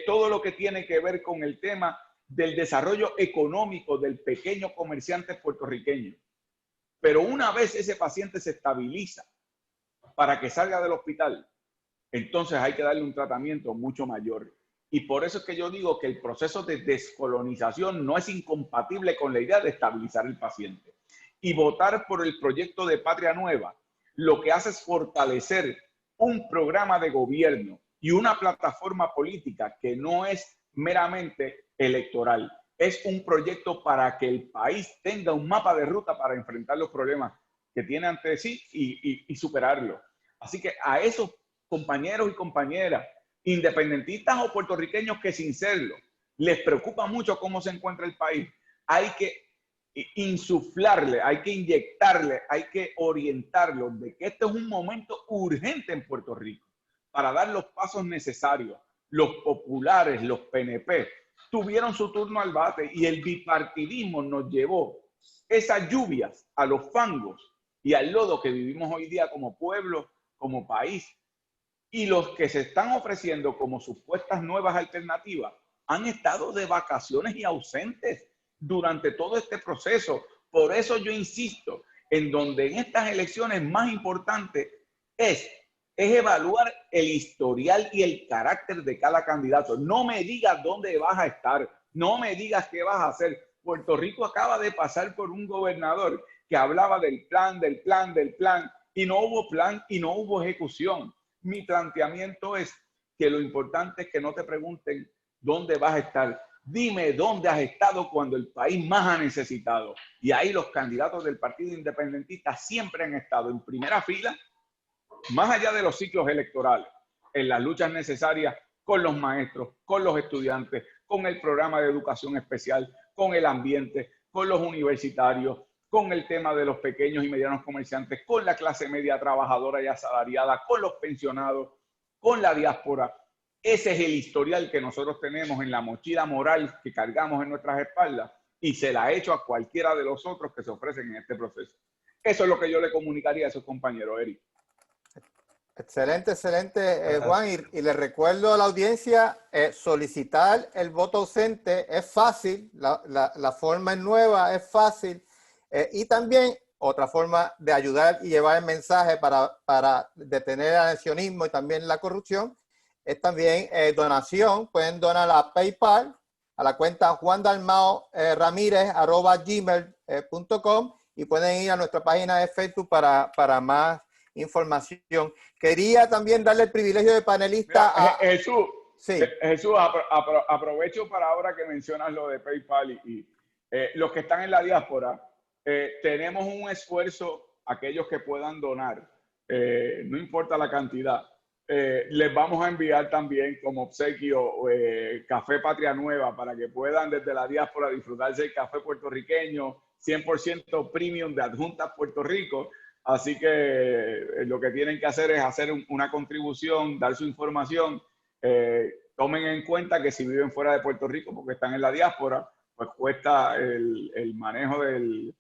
todo lo que tiene que ver con el tema del desarrollo económico del pequeño comerciante puertorriqueño. Pero una vez ese paciente se estabiliza para que salga del hospital, entonces hay que darle un tratamiento mucho mayor. Y por eso es que yo digo que el proceso de descolonización no es incompatible con la idea de estabilizar el paciente. Y votar por el proyecto de Patria Nueva lo que hace es fortalecer un programa de gobierno y una plataforma política que no es meramente electoral. Es un proyecto para que el país tenga un mapa de ruta para enfrentar los problemas que tiene ante sí y superarlo. Así que a esos compañeros y compañeras, independentistas o puertorriqueños que sin serlo, les preocupa mucho cómo se encuentra el país, hay que insuflarle, hay que inyectarle, hay que orientarlo de que este es un momento urgente en Puerto Rico para dar los pasos necesarios. Los populares, los PNP, tuvieron su turno al bate y el bipartidismo nos llevó esas lluvias a los fangos y al lodo que vivimos hoy día como pueblo, como país. Y los que se están ofreciendo como supuestas nuevas alternativas han estado de vacaciones y ausentes durante todo este proceso. Por eso yo insisto en donde en estas elecciones más importante es evaluar el historial y el carácter de cada candidato. No me digas dónde vas a estar, no me digas qué vas a hacer. Puerto Rico acaba de pasar por un gobernador que hablaba del plan, y no hubo plan y no hubo ejecución. Mi planteamiento es que lo importante es que no te pregunten dónde vas a estar. Dime dónde has estado cuando el país más ha necesitado. Y ahí los candidatos del Partido Independentista siempre han estado en primera fila, más allá de los ciclos electorales, en las luchas necesarias con los maestros, con los estudiantes, con el programa de educación especial, con el ambiente, con los universitarios, con el tema de los pequeños y medianos comerciantes, con la clase media trabajadora y asalariada, con los pensionados, con la diáspora. Ese es el historial que nosotros tenemos en la mochila moral que cargamos en nuestras espaldas y se la he hecho a cualquiera de los otros que se ofrecen en este proceso. Eso es lo que yo le comunicaría a esos compañeros, Eric. Excelente, excelente, Juan. Y le recuerdo a la audiencia, solicitar el voto ausente es fácil, la forma es nueva, es fácil. Y también otra forma de ayudar y llevar el mensaje para detener el anexionismo y también la corrupción es también donación. Pueden donar a PayPal, a la cuenta juandalmao@gmail.com y pueden ir a nuestra página de Facebook para más información. Quería también darle el privilegio de panelista a Jesús. Sí. Jesús, aprovecho para ahora que mencionas lo de PayPal y los que están en la diáspora. Tenemos un esfuerzo, aquellos que puedan donar, no importa la cantidad, les vamos a enviar también como obsequio café Patria Nueva para que puedan desde la diáspora disfrutarse del café puertorriqueño 100% premium de Adjuntas Puerto Rico. Así que lo que tienen que hacer es hacer una contribución, dar su información. Tomen en cuenta que si viven fuera de Puerto Rico porque están en la diáspora, pues cuesta el manejo del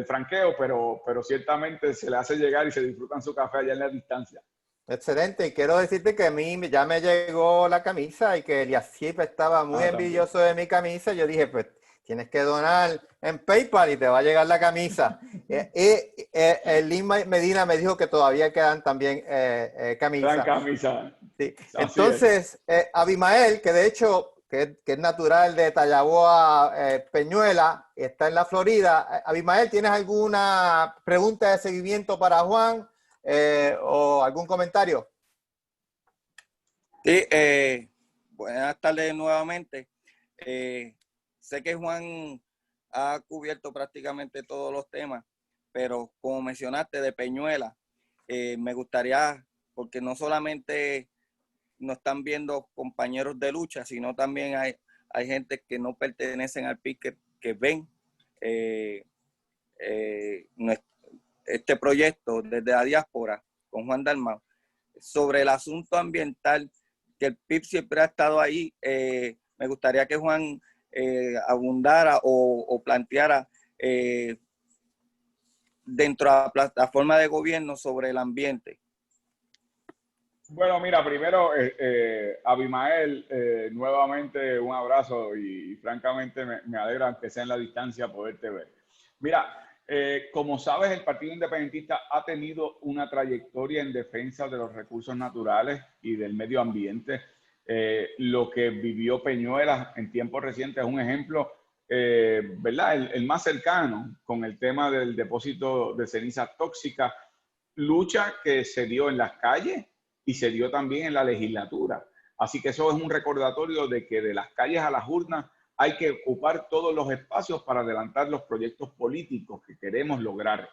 franqueo, pero ciertamente se le hace llegar y se disfrutan su café allá en la distancia. Excelente, y quiero decirte que a mí ya me llegó la camisa y que Eliasip estaba muy envidioso de mi camisa. Yo dije, pues tienes que donar en PayPal y te va a llegar la camisa. Lin Medina me dijo que todavía quedan también camisas. Gran camisa. Sí. Entonces, Abimael, que de hecho que es natural de Tallaboa, Peñuela, está en la Florida. Abimael, ¿tienes alguna pregunta de seguimiento para Juan? ¿O algún comentario? Sí, buenas tardes nuevamente. Sé que Juan ha cubierto prácticamente todos los temas, pero como mencionaste de Peñuela, me gustaría, porque no solamente nos están viendo compañeros de lucha, sino también hay gente que no pertenecen al PIB que ven este proyecto desde la diáspora con Juan Dalmau sobre el asunto ambiental, que el PIB siempre ha estado ahí. Me gustaría que Juan abundara o planteara dentro de la plataforma de gobierno sobre el ambiente. Bueno, mira, primero, Abimael, nuevamente un abrazo y francamente me alegra, aunque sea en la distancia, poderte ver. Mira, como sabes, el Partido Independentista ha tenido una trayectoria en defensa de los recursos naturales y del medio ambiente. Lo que vivió Peñuelas en tiempos recientes es un ejemplo, ¿verdad? El más cercano con el tema del depósito de cenizas tóxicas, lucha que se dio en las calles y se dio también en la legislatura. Así que eso es un recordatorio de que de las calles a las urnas hay que ocupar todos los espacios para adelantar los proyectos políticos que queremos lograr.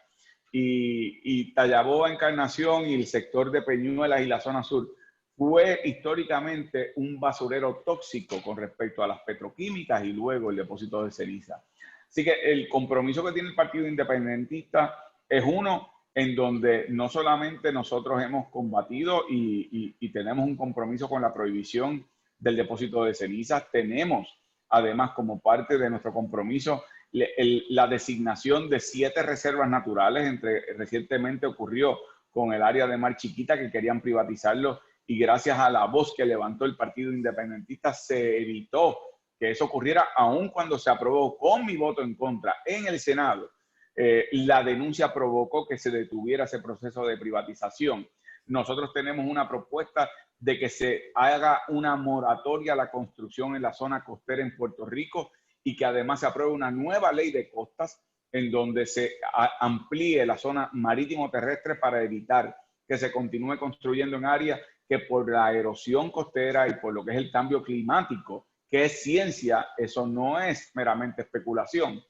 Y Tallaboa, Encarnación y el sector de Peñuelas y la zona sur fue históricamente un basurero tóxico con respecto a las petroquímicas y luego el depósito de ceniza. Así que el compromiso que tiene el Partido Independentista es uno en donde no solamente nosotros hemos combatido y tenemos un compromiso con la prohibición del depósito de cenizas, tenemos además como parte de nuestro compromiso la designación de 7 reservas naturales. Recientemente ocurrió con el área de Mar Chiquita que querían privatizarlo y gracias a la voz que levantó el Partido Independentista se evitó que eso ocurriera, aun cuando se aprobó con mi voto en contra en el Senado. La denuncia provocó que se detuviera ese proceso de privatización. Nosotros tenemos una propuesta de que se haga una moratoria a la construcción en la zona costera en Puerto Rico y que además se apruebe una nueva ley de costas en donde se amplíe la zona marítimo terrestre para evitar que se continúe construyendo en áreas que por la erosión costera y por lo que es el cambio climático, que es ciencia, eso no es meramente especulación.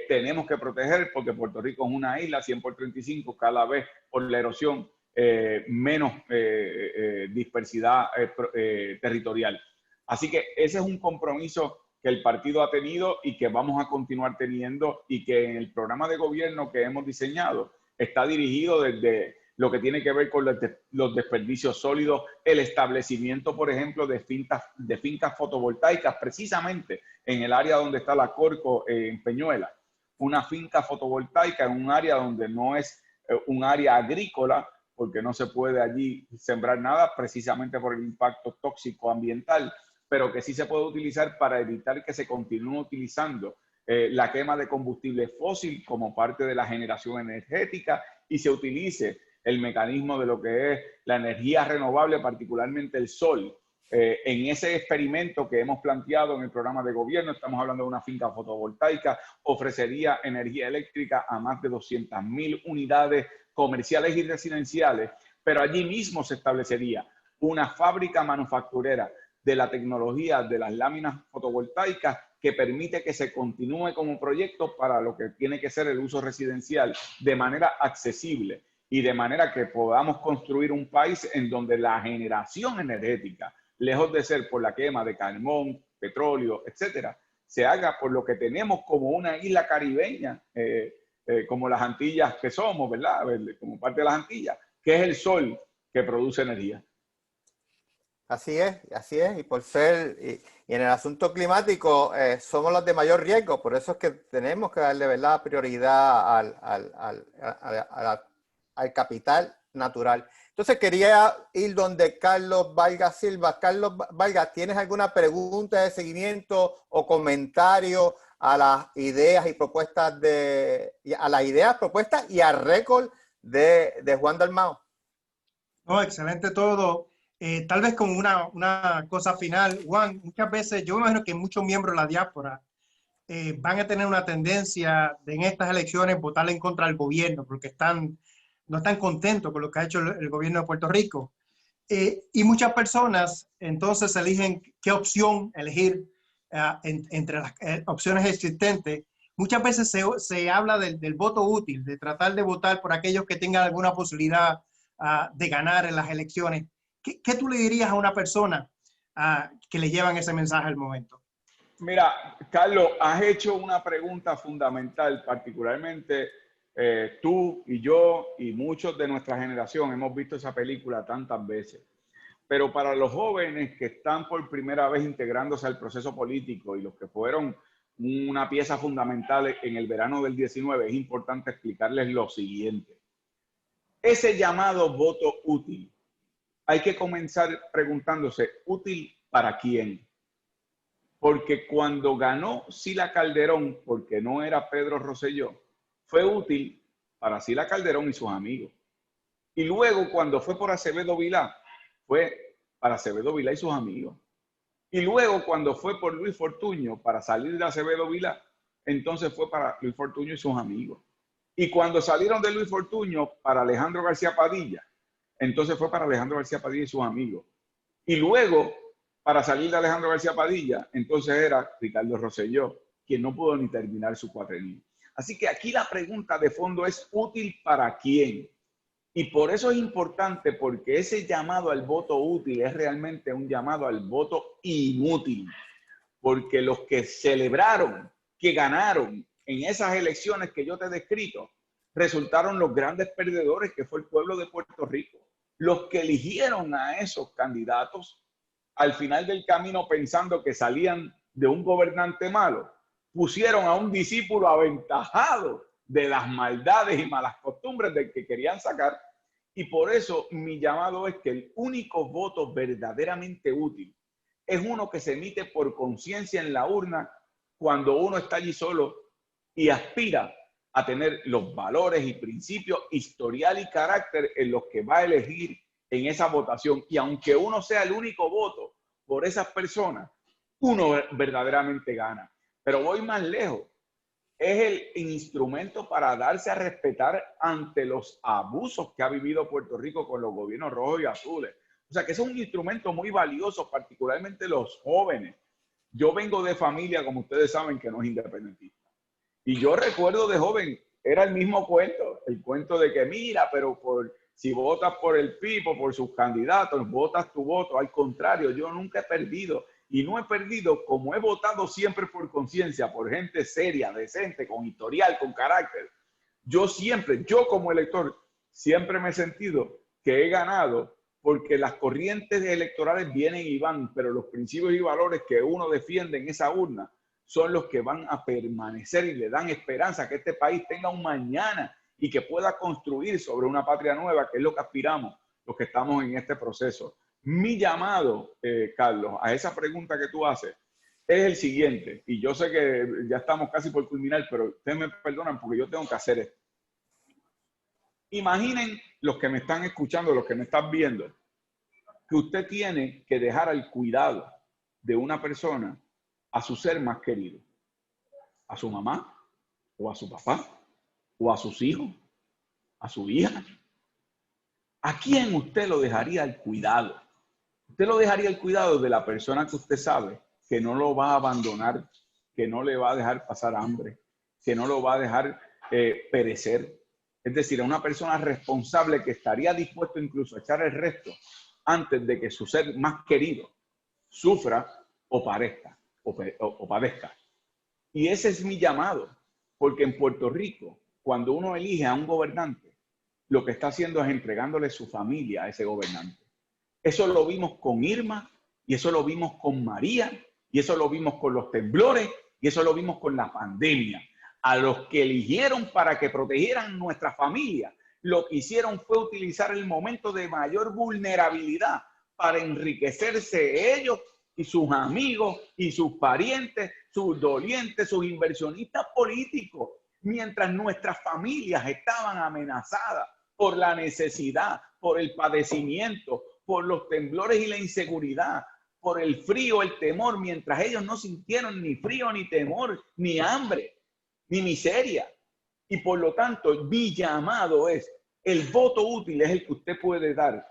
Tenemos que proteger porque Puerto Rico es una isla 100 por 35, cada vez por la erosión menos dispersidad territorial. Así que ese es un compromiso que el partido ha tenido y que vamos a continuar teniendo y que en el programa de gobierno que hemos diseñado está dirigido desde lo que tiene que ver con los desperdicios sólidos, el establecimiento, por ejemplo, de fincas fotovoltaicas, precisamente en el área donde está la Corco en Peñuela. Una finca fotovoltaica en un área donde no es un área agrícola, porque no se puede allí sembrar nada, precisamente por el impacto tóxico ambiental, pero que sí se puede utilizar para evitar que se continúe utilizando la quema de combustible fósil como parte de la generación energética y se utilice el mecanismo de lo que es la energía renovable, particularmente el sol. En ese experimento que hemos planteado en el programa de gobierno, estamos hablando de una finca fotovoltaica, ofrecería energía eléctrica a más de 200.000 unidades comerciales y residenciales, pero allí mismo se establecería una fábrica manufacturera de la tecnología de las láminas fotovoltaicas que permite que se continúe como proyecto para lo que tiene que ser el uso residencial de manera accesible. y de manera que podamos construir un país en donde la generación energética, lejos de ser por la quema de carbón, petróleo, etcétera, se haga por lo que tenemos como una isla caribeña, como las Antillas que somos, ¿verdad? Como parte de las Antillas, que es el sol que produce energía. Así es, y por ser, y en el asunto climático somos los de mayor riesgo, por eso es que tenemos que darle, ¿verdad?, prioridad al capital natural. Entonces quería ir donde Carlos Vargas Silva. Carlos Vargas, ¿tienes alguna pregunta de seguimiento o comentario a las ideas y propuestas y al récord de Juan Dalmau? No, excelente todo. Tal vez como una cosa final, Juan, muchas veces yo me imagino que muchos miembros de la diáspora van a tener una tendencia de en estas elecciones votar en contra del gobierno porque no están contentos con lo que ha hecho el gobierno de Puerto Rico. Y muchas personas entonces eligen qué opción elegir entre las opciones existentes. Muchas veces se habla del voto útil, de tratar de votar por aquellos que tengan alguna posibilidad de ganar en las elecciones. ¿Qué tú le dirías a una persona que le llevan ese mensaje al momento? Mira, Carlos, has hecho una pregunta fundamental, particularmente tú y yo y muchos de nuestra generación hemos visto esa película tantas veces. Pero para los jóvenes que están por primera vez integrándose al proceso político y los que fueron una pieza fundamental en el verano del 19, es importante explicarles lo siguiente. Ese llamado voto útil, hay que comenzar preguntándose, ¿útil para quién? Porque cuando ganó Sila Calderón, porque no era Pedro Rosselló, fue útil para Sila Calderón y sus amigos. Y luego cuando fue por Acevedo Vilá, fue para Acevedo Vilá y sus amigos. Y luego cuando fue por Luis Fortuño para salir de Acevedo Vilá, entonces fue para Luis Fortuño y sus amigos. Y cuando salieron de Luis Fortuño para Alejandro García Padilla, entonces fue para Alejandro García Padilla y sus amigos. Y luego, para salir de Alejandro García Padilla, entonces era Ricardo Rosselló, quien no pudo ni terminar su cuatrenio. Así que aquí la pregunta de fondo es ¿útil para quién? Y por eso es importante, porque ese llamado al voto útil es realmente un llamado al voto inútil. Porque los que celebraron, que ganaron en esas elecciones que yo te he descrito, resultaron los grandes perdedores, que fue el pueblo de Puerto Rico. Los que eligieron a esos candidatos al final del camino pensando que salían de un gobernante malo, pusieron a un discípulo aventajado de las maldades y malas costumbres del que querían sacar. Y por eso mi llamado es que el único voto verdaderamente útil es uno que se emite por conciencia en la urna cuando uno está allí solo y aspira a tener los valores y principios, historial y carácter en los que va a elegir en esa votación. Y aunque uno sea el único voto por esas personas, uno verdaderamente gana. Pero voy más lejos. Es el instrumento para darse a respetar ante los abusos que ha vivido Puerto Rico con los gobiernos rojos y azules. O sea que es un instrumento muy valioso, particularmente los jóvenes. Yo vengo de familia, como ustedes saben, que no es independentista. Y yo recuerdo de joven, era el mismo cuento, el cuento de que mira, pero si votas por el PIB o por sus candidatos, votas tu voto. Al contrario, yo nunca he perdido. Y no he perdido como he votado siempre por conciencia, por gente seria, decente, con historial, con carácter. Yo como elector, siempre me he sentido que he ganado porque las corrientes electorales vienen y van, pero los principios y valores que uno defiende en esa urna son los que van a permanecer y le dan esperanza a que este país tenga un mañana y que pueda construir sobre una patria nueva, que es lo que aspiramos los que estamos en este proceso. Mi llamado, Carlos, a esa pregunta que tú haces es el siguiente, y yo sé que ya estamos casi por culminar, pero ustedes me perdonan porque yo tengo que hacer esto. Imaginen los que me están escuchando, los que me están viendo, que usted tiene que dejar al cuidado de una persona a su ser más querido, a su mamá, o a su papá, o a sus hijos, a su hija. ¿A quién usted lo dejaría al cuidado? Usted lo dejaría al cuidado de la persona que usted sabe que no lo va a abandonar, que no le va a dejar pasar hambre, que no lo va a dejar perecer. Es decir, a una persona responsable que estaría dispuesto incluso a echar el resto antes de que su ser más querido sufra o padezca. Y ese es mi llamado, porque en Puerto Rico, cuando uno elige a un gobernante, lo que está haciendo es entregándole su familia a ese gobernante. Eso lo vimos con Irma, y eso lo vimos con María, y eso lo vimos con los temblores, y eso lo vimos con la pandemia. A los que eligieron para que protegieran nuestra familia, lo que hicieron fue utilizar el momento de mayor vulnerabilidad para enriquecerse ellos y sus amigos y sus parientes, sus dolientes, sus inversionistas políticos, mientras nuestras familias estaban amenazadas por la necesidad, por el padecimiento, por los temblores y la inseguridad, por el frío, el temor, mientras ellos no sintieron ni frío, ni temor, ni hambre, ni miseria. Y por lo tanto, mi llamado es, el voto útil es el que usted puede dar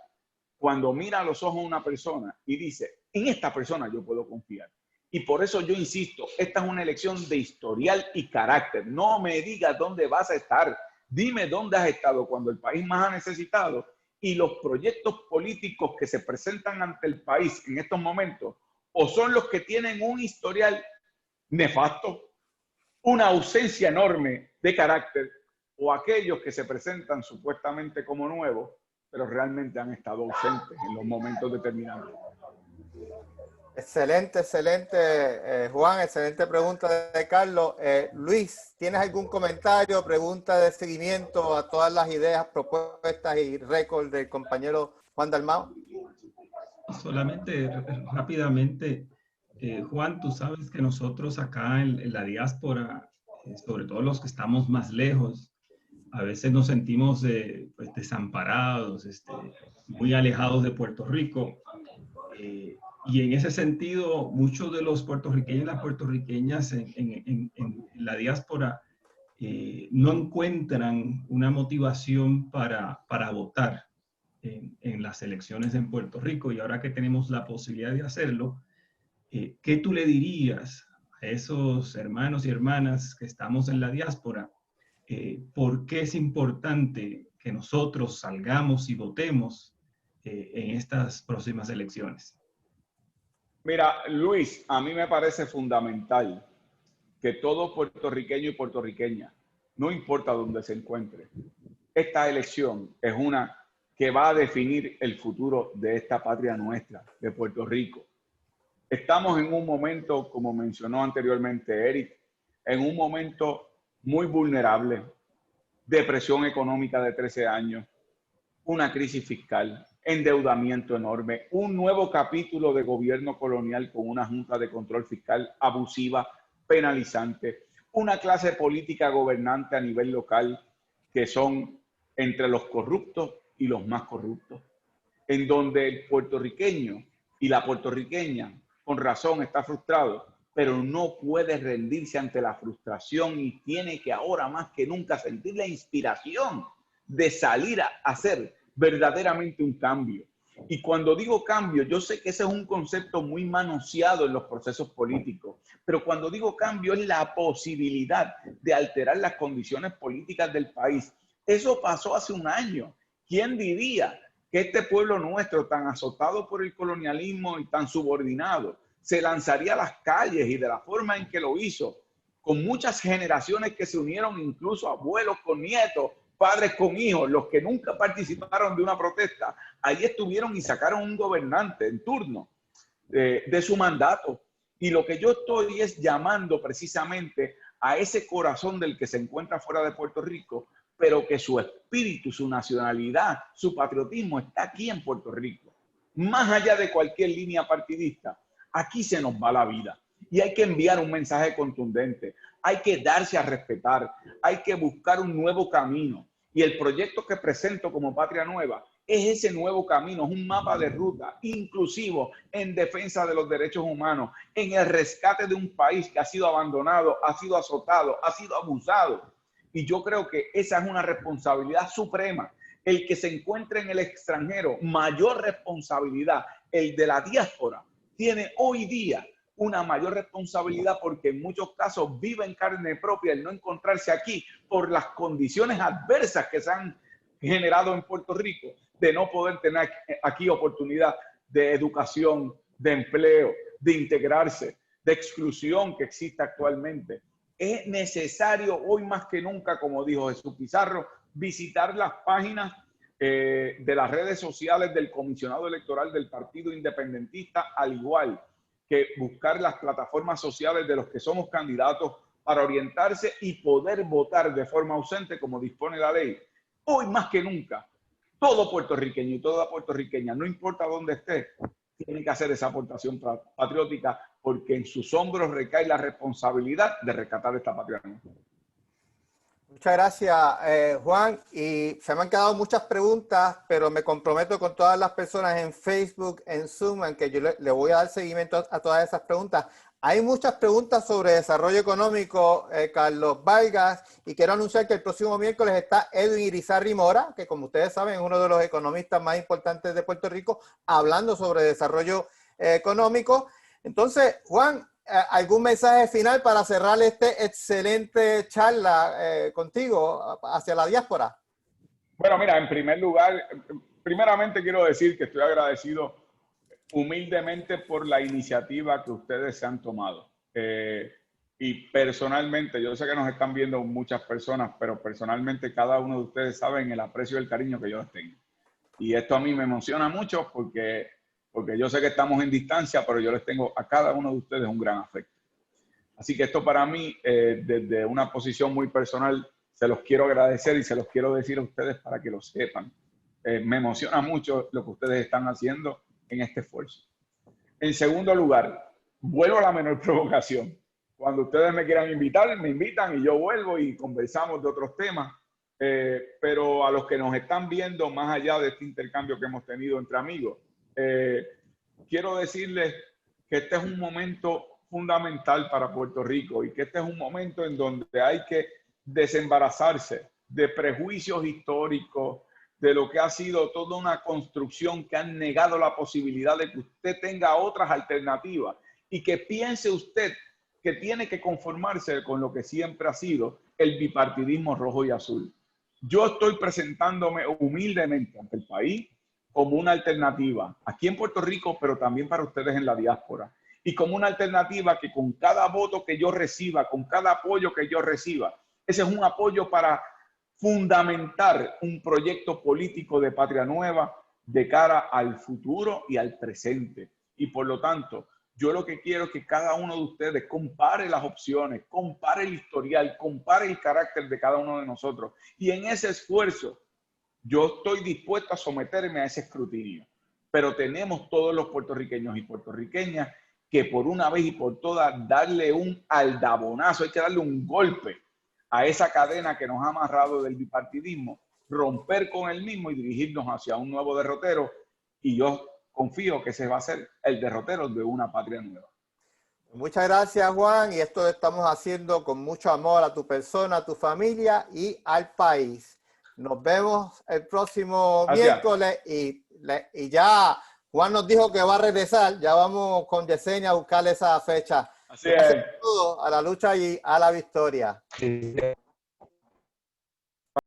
cuando mira a los ojos a una persona y dice, en esta persona yo puedo confiar. Y por eso yo insisto, esta es una elección de historial y carácter. No me digas dónde vas a estar. Dime dónde has estado cuando el país más ha necesitado. Y los proyectos políticos que se presentan ante el país en estos momentos, o son los que tienen un historial nefasto, una ausencia enorme de carácter, o aquellos que se presentan supuestamente como nuevos, pero realmente han estado ausentes en los momentos determinados. Excelente, excelente, Juan, excelente pregunta de Carlos. Luis, ¿tienes algún comentario, pregunta de seguimiento a todas las ideas, propuestas y récords del compañero Juan Dalmau? Solamente rápidamente, Juan, tú sabes que nosotros acá en la diáspora, sobre todo los que estamos más lejos, a veces nos sentimos pues, desamparados, muy alejados de Puerto Rico. Y en ese sentido, muchos de los puertorriqueños y las puertorriqueñas en la diáspora no encuentran una motivación para votar en las elecciones en Puerto Rico. Y ahora que tenemos la posibilidad de hacerlo, ¿qué tú le dirías a esos hermanos y hermanas que estamos en la diáspora? ¿Por qué es importante que nosotros salgamos y votemos en estas próximas elecciones? Mira, Luis, a mí me parece fundamental que todo puertorriqueño y puertorriqueña, no importa dónde se encuentre, esta elección es una que va a definir el futuro de esta patria nuestra, de Puerto Rico. Estamos en un momento, como mencionó anteriormente Eric, en un momento muy vulnerable, depresión económica de 13 años, una crisis fiscal, endeudamiento enorme, un nuevo capítulo de gobierno colonial con una junta de control fiscal abusiva, penalizante, una clase política gobernante a nivel local que son entre los corruptos y los más corruptos, en donde el puertorriqueño y la puertorriqueña con razón está frustrado, pero no puede rendirse ante la frustración y tiene que ahora más que nunca sentir la inspiración de salir a hacer verdaderamente un cambio. Y cuando digo cambio, yo sé que ese es un concepto muy manoseado en los procesos políticos, pero cuando digo cambio es la posibilidad de alterar las condiciones políticas del país. Eso pasó hace un año. ¿Quién diría que este pueblo nuestro, tan azotado por el colonialismo y tan subordinado, se lanzaría a las calles y de la forma en que lo hizo, con muchas generaciones que se unieron, incluso abuelos con nietos, padres con hijos, los que nunca participaron de una protesta, ahí estuvieron y sacaron un gobernante en turno de su mandato? Y lo que yo estoy es llamando precisamente a ese corazón del que se encuentra fuera de Puerto Rico, pero que su espíritu, su nacionalidad, su patriotismo está aquí en Puerto Rico. Más allá de cualquier línea partidista, aquí se nos va la vida. Y hay que enviar un mensaje contundente, hay que darse a respetar, hay que buscar un nuevo camino. Y el proyecto que presento como Patria Nueva es ese nuevo camino, es un mapa de ruta inclusivo en defensa de los derechos humanos, en el rescate de un país que ha sido abandonado, ha sido azotado, ha sido abusado. Y yo creo que esa es una responsabilidad suprema. El que se encuentre en el extranjero, mayor responsabilidad, el de la diáspora, tiene hoy día una mayor responsabilidad porque en muchos casos vive en carne propia el no encontrarse aquí por las condiciones adversas que se han generado en Puerto Rico, de no poder tener aquí oportunidad de educación, de empleo, de integrarse, de exclusión que existe actualmente. Es necesario hoy más que nunca, como dijo Jesús Pizarro, visitar las páginas de las redes sociales del comisionado electoral del Partido Independentista, al igual que buscar las plataformas sociales de los que somos candidatos para orientarse y poder votar de forma ausente como dispone la ley. Hoy más que nunca, todo puertorriqueño y toda puertorriqueña, no importa dónde esté, tiene que hacer esa aportación patriótica porque en sus hombros recae la responsabilidad de rescatar esta patria. Muchas gracias, Juan. Y se me han quedado muchas preguntas, pero me comprometo con todas las personas en Facebook, en Zoom, en que yo le voy a dar seguimiento a todas esas preguntas. Hay muchas preguntas sobre desarrollo económico, Carlos Vargas, y quiero anunciar que el próximo miércoles está Edwin Irizarry Mora, que como ustedes saben es uno de los economistas más importantes de Puerto Rico, hablando sobre desarrollo económico. Entonces, Juan, ¿algún mensaje final para cerrar este excelente charla contigo hacia la diáspora? Bueno, mira, en primer lugar, primeramente quiero decir que estoy agradecido humildemente por la iniciativa que ustedes se han tomado. Y personalmente, yo sé que nos están viendo muchas personas, pero personalmente cada uno de ustedes saben el aprecio y el cariño que yo les tengo. Y esto a mí me emociona mucho porque yo sé que estamos en distancia, pero yo les tengo a cada uno de ustedes un gran afecto. Así que esto para mí, desde una posición muy personal, se los quiero agradecer y se los quiero decir a ustedes para que lo sepan. Me emociona mucho lo que ustedes están haciendo en este esfuerzo. En segundo lugar, vuelvo a la menor provocación. Cuando ustedes me quieran invitar, me invitan y yo vuelvo y conversamos de otros temas. Pero a los que nos están viendo, más allá de este intercambio que hemos tenido entre amigos, quiero decirles que este es un momento fundamental para Puerto Rico y que este es un momento en donde hay que desembarazarse de prejuicios históricos, de lo que ha sido toda una construcción que han negado la posibilidad de que usted tenga otras alternativas y que piense usted que tiene que conformarse con lo que siempre ha sido el bipartidismo rojo y azul. Yo estoy presentándome humildemente ante el país como una alternativa aquí en Puerto Rico, pero también para ustedes en la diáspora. Y como una alternativa que con cada voto que yo reciba, con cada apoyo que yo reciba, ese es un apoyo para fundamentar un proyecto político de patria nueva de cara al futuro y al presente. Y por lo tanto, yo lo que quiero es que cada uno de ustedes compare las opciones, compare el historial, compare el carácter de cada uno de nosotros. Y en ese esfuerzo, yo estoy dispuesto a someterme a ese escrutinio. Pero tenemos todos los puertorriqueños y puertorriqueñas que por una vez y por todas darle un aldabonazo, hay que darle un golpe a esa cadena que nos ha amarrado del bipartidismo, romper con el mismo y dirigirnos hacia un nuevo derrotero. Y yo confío que ese va a ser el derrotero de una patria nueva. Muchas gracias, Juan, y esto lo estamos haciendo con mucho amor a tu persona, a tu familia y al país. Nos vemos el próximo miércoles y ya Juan nos dijo que va a regresar. Ya vamos con Yesenia a buscarle esa fecha. Así es. A la lucha y a la victoria. Sí.